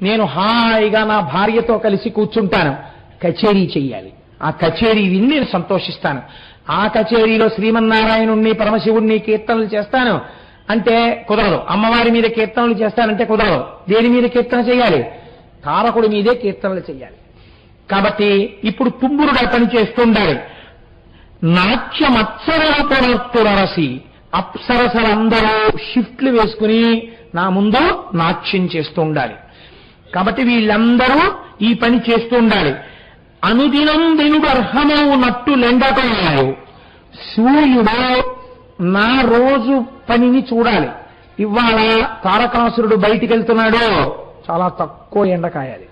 నేను హాయిగా నా భార్యతో కలిసి కూర్చుంటాను, కచేరీ చెయ్యాలి. ఆ కచేరీ విని నేను సంతోషిస్తాను. ఆ కచేరీలో శ్రీమన్నారాయణుణ్ణి పరమశివుణ్ణి కీర్తనలు చేస్తాను అంటే కుదరదు. అమ్మవారి మీద కీర్తనలు చేస్తానంటే కుదరదు. దేని మీద కీర్తన చేయాలి? తారకుడి మీదే కీర్తనలు చేయాలి. కాబట్టి ఇప్పుడు తుంబురుడు ఆ పని చేస్తుండాలి. నాట్యమత్సరసి. అప్సరసలందరూ షిఫ్ట్లు వేసుకుని నా ముందు నాట్యం చేస్తూ ఉండాలి. కాబట్టి వీళ్ళందరూ ఈ పని చేస్తూ ఉండాలి. అనుదినం దినుడు అర్హమవు నట్టు లెండకన్నాడు. సూర్యుడు నా రోజు పనిని చూడాలి. ఇవాళ తారకాసురుడు బయటికి వెళ్తున్నాడు, చాలా తక్కువ ఎండ కాయాలి.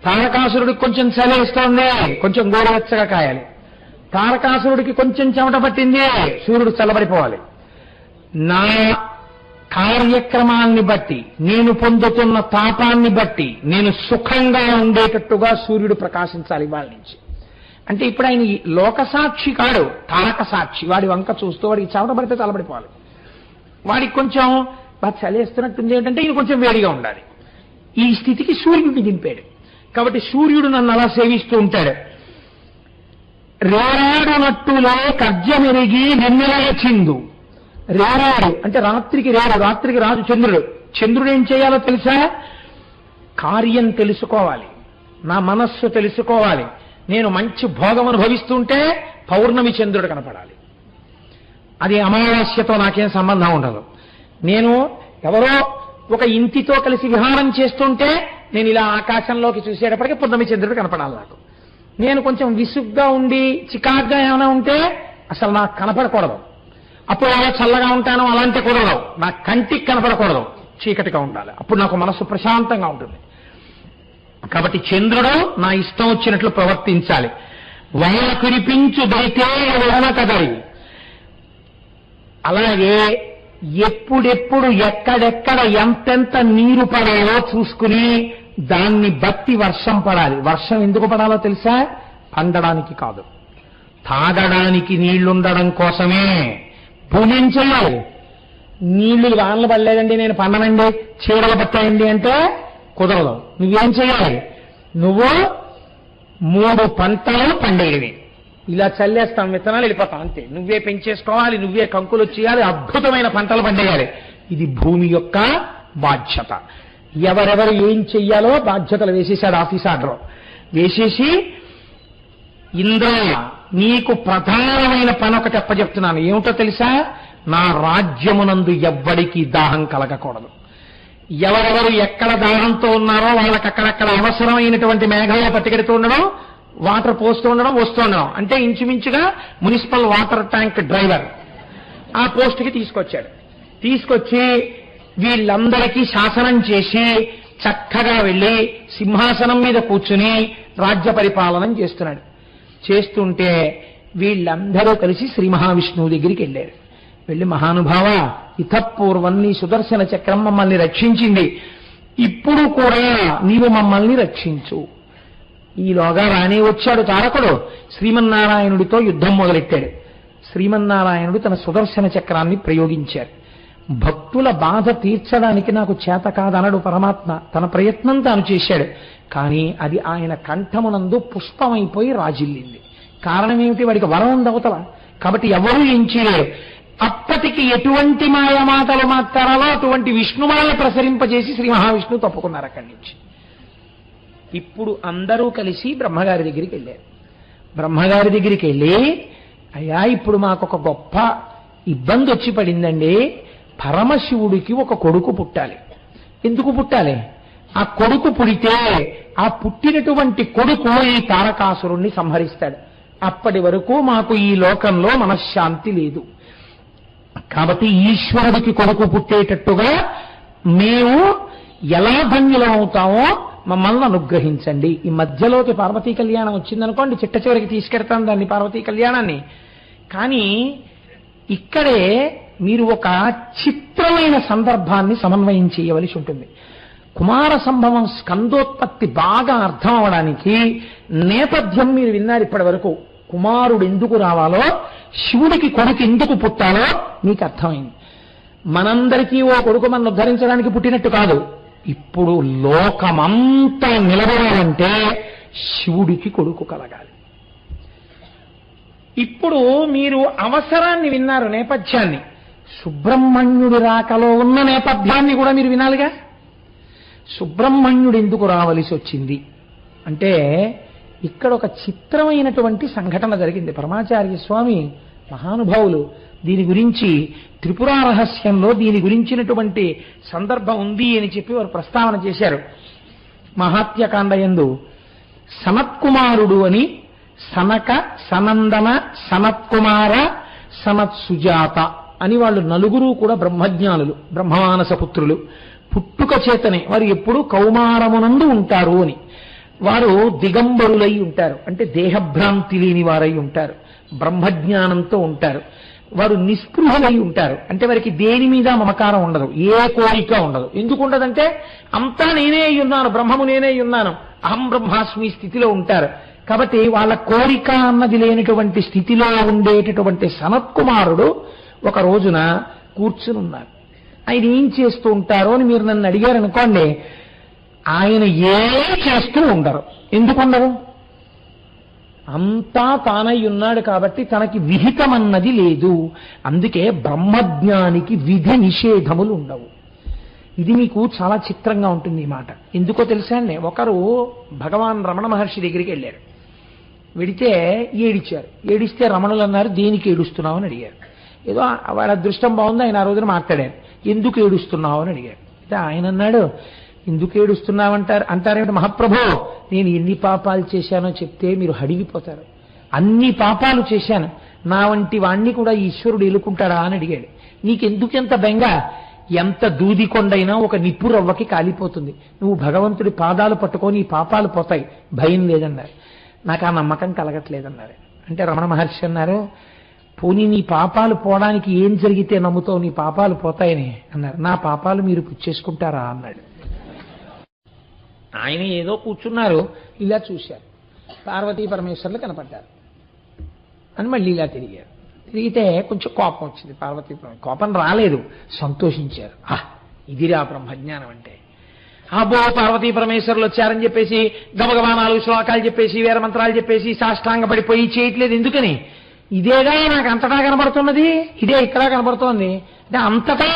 తారకాసురుడికి కొంచెం చలేస్తోంది, కొంచెం గోరువెచ్చగా కాయాలి. తారకాసురుడికి కొంచెం చెమట పట్టింది, సూర్యుడు చల్లబడిపోవాలి. నా కార్యక్రమాన్ని బట్టి, నేను పొందుతున్న తాపాన్ని బట్టి నేను సుఖంగా ఉండేటట్టుగా సూర్యుడు ప్రకాశించాలి ఇవాళ నుంచి. అంటే ఇప్పుడు ఆయన లోకసాక్షి కాడు, తారక సాక్షి. వాడి వంక చూస్తూ వాడికి చెమట పడితే చల్లబడిపోవాలి. వాడికి కొంచెం చలేస్తున్నట్టుంది ఏంటంటే ఈయన కొంచెం వేడిగా ఉండాలి. ఈ స్థితికి సూర్యుడిని దింపాడు. కాబట్టి సూర్యుడు నన్ను అలా సేవిస్తూ ఉంటాడు. రేరాడునట్టులే కర్జమెరిగి వెన్నెలగ చిందు. రేరాడు అంటే రాత్రికి రేడు, రాత్రికి రాజు చంద్రుడు. చంద్రుడు ఏం చేయాలో తెలుసా? కార్యం తెలుసుకోవాలి, నా మనస్సు తెలుసుకోవాలి. నేను మంచి భోగం అనుభవిస్తుంటే పౌర్ణమి చంద్రుడు కనపడాలి. అది అమావాస్యతో నాకేం సంబంధం ఉండదు. నేను ఎవరో ఒక ఇంటితో కలిసి విహారం చేస్తుంటే నేను ఇలా ఆకాశంలోకి చూసేటప్పటికీ పున్నమి చంద్రుడు కనపడాలి నాకు. నేను కొంచెం విసుగ్గా ఉండి చికాగ్గా ఏమైనా ఉంటే అసలు నాకు కనపడకూడదు. అప్పుడు ఎలా చల్లగా ఉంటానో అలాంటి కూడదు, నా కంటికి కనపడకూడదు, చీకటిగా ఉండాలి. అప్పుడు నాకు మనస్సు ప్రశాంతంగా ఉంటుంది. కాబట్టి చంద్రుడు నా ఇష్టం వచ్చినట్లు ప్రవర్తించాలి. వాన కురిపించు దైతే వలన కదరి. అలాగే ఎప్పుడెప్పుడు ఎక్కడెక్కడ ఎంతెంత నీరు పడాలో చూసుకుని దాన్ని బట్టి వర్షం పడాలి. వర్షం ఎందుకు పడాలో తెలుసా? పండడానికి కాదు, తాగడానికి నీళ్లుండడం కోసమే. భూమి ఏం చెయ్యాలి? నీళ్లు వానలు పడలేదండి నేను పండనండి, చీడలు పట్టాయండి అంటే కుదరదు. నువ్వేం చెయ్యాలి? నువ్వు 3 పంటలు పండేవి. ఇలా చల్లేస్తాం, విత్తనాలు వెళ్ళిపోతాం, అంతే. నువ్వే పెంచేసుకోవాలి, నువ్వే కంకులు చేయాలి, అద్భుతమైన పంటలు పండేయాలి. ఇది భూమి యొక్క బాధ్యత. ఎవరెవరు ఏం చెయ్యాలో బాధ్యతలు వేసేశాడు ఆఫీస్ ఆర్డర్ వేసేసి, ఇంద్ర నీకు ప్రధానమైన పని ఒకటి అప్పచెప్తున్నాను. ఏమిటో తెలుసా? నా రాజ్యమునందు ఎవ్వడికి దాహం కలగకూడదు. ఎవరెవరు ఎక్కడ దాహంతో ఉన్నారో వాళ్ళకి అక్కడక్కడ అవసరమైనటువంటి మేఘాలు పట్టుకెడుతూ ఉండడం, వాటర్ పోస్తూ ఉండడం, వస్తూ ఉండడం. అంటే ఇంచుమించుగా మున్సిపల్ వాటర్ ట్యాంక్ డ్రైవర్ ఆ పోస్టుకి తీసుకొచ్చాడు. తీసుకొచ్చి వీళ్ళందరికీ శాసనం చేసి చక్కగా వెళ్ళి సింహాసనం మీద కూర్చుని రాజ్య పరిపాలనం చేస్తున్నాడు. చేస్తుంటే వీళ్ళందరూ కలిసి శ్రీ మహావిష్ణువు దగ్గరికి వెళ్ళారు. వెళ్ళి, మహానుభావ, ఇతపూర్వం నీ సుదర్శన చక్రం మమ్మల్ని రక్షించింది, ఇప్పుడు కూడా నీవు మమ్మల్ని రక్షించు. ఈలోగా రానే వచ్చాడు తారకుడు. శ్రీమన్నారాయణుడితో యుద్ధం మొదలెట్టాడు. శ్రీమన్నారాయణుడు తన సుదర్శన చక్రాన్ని ప్రయోగించారు. భక్తుల బాధ తీర్చడానికి నాకు చేత కాదనడు పరమాత్మ. తన ప్రయత్నం తాను చేశాడు. కానీ అది ఆయన కంఠమునందు పుష్పమైపోయి రాజిల్లింది. కారణం ఏమిటి? వాడికి వరం ఉంది అవతల. కాబట్టి ఎవరూ ఏం చేయలేరు. అప్పటికి ఎటువంటి మాయమాటలు మాట్లాడాలో అటువంటి విష్ణుమాయ ప్రసరింపజేసి శ్రీ మహావిష్ణువు తప్పుకున్నారు అక్కడి నుంచి. ఇప్పుడు అందరూ కలిసి బ్రహ్మగారి దగ్గరికి వెళ్ళారు. బ్రహ్మగారి దగ్గరికి వెళ్ళి, అయ్యా, ఇప్పుడు మాకొక గొప్ప ఇబ్బంది వచ్చి పడిందండి. పరమశివుడికి ఒక కొడుకు పుట్టాలి. ఎందుకు పుట్టాలి? ఆ కొడుకు పుడితే ఆ పుట్టినటువంటి కొడుకు ఈ తారకాసురుణ్ణి సంహరిస్తాడు. అప్పటి వరకు మాకు ఈ లోకంలో మనశ్శాంతి లేదు. కాబట్టి ఈశ్వరుడికి కొడుకు పుట్టేటట్టుగా మేము ఎలా ధన్యులం అవుతామో మమ్మల్ని అనుగ్రహించండి. ఈ మధ్యలోకి పార్వతీ కళ్యాణం వచ్చిందనుకోండి, చిట్ట చివరికి తీసుకెడతాం దాన్ని పార్వతీ కళ్యాణాన్ని. కానీ ఇక్కడే మీరు ఒక చిత్రమైన సందర్భాన్ని సమన్వయం చేయవలసి ఉంటుంది. కుమార సంభవం స్కందోత్పత్తి బాగా అర్థం అవడానికి నేపథ్యం మీరు విన్నారు ఇప్పటి వరకు. కుమారుడు ఎందుకు రావాలో, శివుడికి కొడుకు ఎందుకు పుట్టాలో మీకు అర్థమైంది. మనందరికీ ఓ కొడుకు మనం ఉద్ధరించడానికి పుట్టినట్టు కాదు. ఇప్పుడు లోకమంతా నిలబడాలంటే శివుడికి కొడుకు కలగాలి. ఇప్పుడు మీరు అవసరాన్ని విన్నారు, నేపథ్యాన్ని. సుబ్రహ్మణ్యుడి రాకలో ఉన్న నేపథ్యాన్ని కూడా మీరు వినాలిగా. సుబ్రహ్మణ్యుడు ఎందుకు రావలసి వచ్చింది అంటే, ఇక్కడ ఒక చిత్రమైనటువంటి సంఘటన జరిగింది. పరమాచార్య స్వామి మహానుభావులు దీని గురించి త్రిపురా రహస్యంలో దీని గురించినటువంటి సందర్భం ఉంది అని చెప్పి వారు ప్రస్తావన చేశారు. మహాత్యకాండ యందు సనత్కుమారుడు అని సనక, సనందన, సనత్కుమార, సనత్సుజాత అని వాళ్ళు నలుగురు కూడా బ్రహ్మజ్ఞానులు, బ్రహ్మమానస పుత్రులు. పుట్టుక చేతనే వారు ఎప్పుడూ కౌమారమునందు ఉంటారు అని. వారు దిగంబరులై ఉంటారు, అంటే దేహభ్రాంతి లేని వారై ఉంటారు, బ్రహ్మజ్ఞానంతో ఉంటారు. వారు నిస్పృహులై ఉంటారు, అంటే వారికి దేని మీద మమకారం ఉండదు, ఏ కోరిక ఉండదు. ఎందుకు ఉండదంటే అంతా నేనే ఉన్నాను, బ్రహ్మము నేనే ఉన్నాను, అహం బ్రహ్మాస్మి స్థితిలో ఉంటారు. కాబట్టి వాళ్ళ కోరిక అన్నది లేనటువంటి స్థితిలో ఉండేటటువంటి సనత్కుమారుడు ఒక రోజున కూర్చుని ఉన్నారు. ఆయన ఏం చేస్తూ ఉంటారో అని మీరు నన్ను అడిగారనుకోండి, ఆయన ఏం చేస్తూ ఉండరు. ఎందుకుండరు? అంతా తానై ఉన్నాడు కాబట్టి తనకి విహితమన్నది లేదు. అందుకే బ్రహ్మజ్ఞానికి విధి నిషేధములు ఉండవు. ఇది మీకు చాలా చిత్రంగా ఉంటుంది ఈ మాట. ఎందుకో తెలుసా అండి, ఒకరు భగవాన్ రమణ మహర్షి దగ్గరికి వెళ్ళారు. వెడితే ఏడిచారు. ఏడిస్తే రమణులు అన్నారు, దేనికి ఏడుస్తున్నావు అని అడిగారు. ఏదో వాడి అదృష్టం బాగుంది, ఆయన ఆ రోజున మాట్లాడారు. ఎందుకు ఏడుస్తున్నావు అని అడిగారు. అయితే ఆయన అన్నాడు, ఎందుకు అంటారేమిటి మహాప్రభు, నేను ఎన్ని పాపాలు చేశానో చెప్తే మీరు హడిగిపోతారు. అన్ని పాపాలు చేశాను, నా వంటి వాణ్ణి కూడా ఈశ్వరుడు ఎలుకుంటాడా అని అడిగాడు. నీకెందుకెంత బెంగ? ఎంత దూదికొండైనా ఒక నిప్పురవ్వకి కాలిపోతుంది. నువ్వు భగవంతుడి పాదాలు పట్టుకొని ఈ పాపాలు పోతాయి, భయం లేదన్నారు. నాకు ఆ నమ్మకం కలగట్లేదన్నారు. అంటే రమణ మహర్షి అన్నారు, పోనీ నీ పాపాలు పోవడానికి ఏం జరిగితే నమ్ముతావు, నీ పాపాలు పోతాయని అన్నారు. నా పాపాలు మీరు పుచ్చేసుకుంటారా అన్నాడు. ఆయన ఏదో కూర్చున్నారు, ఇలా చూశారు, పార్వతీ పరమేశ్వర్లు కనపడ్డారు అని మళ్ళీ ఇలా తిరిగారు. తిరిగితే కొంచెం కోపం వచ్చింది. పార్వతీ కోపం రాలేదు, సంతోషించారు. ఇదిరా బ్రహ్మజ్ఞానం అంటే. అబ్బో పార్వతీ పరమేశ్వరులు వచ్చారని చెప్పేసి గబగబా 4 శ్లోకాలు చెప్పేసి వేర మంత్రాలు చెప్పేసి సాష్టాంగ పడిపోయి చేయట్లేదు. ఎందుకని? ఇదేగా నాకు అంతటా కనబడుతున్నది, ఇదే ఇక్కడ కనబడుతోంది అంటే అంతటా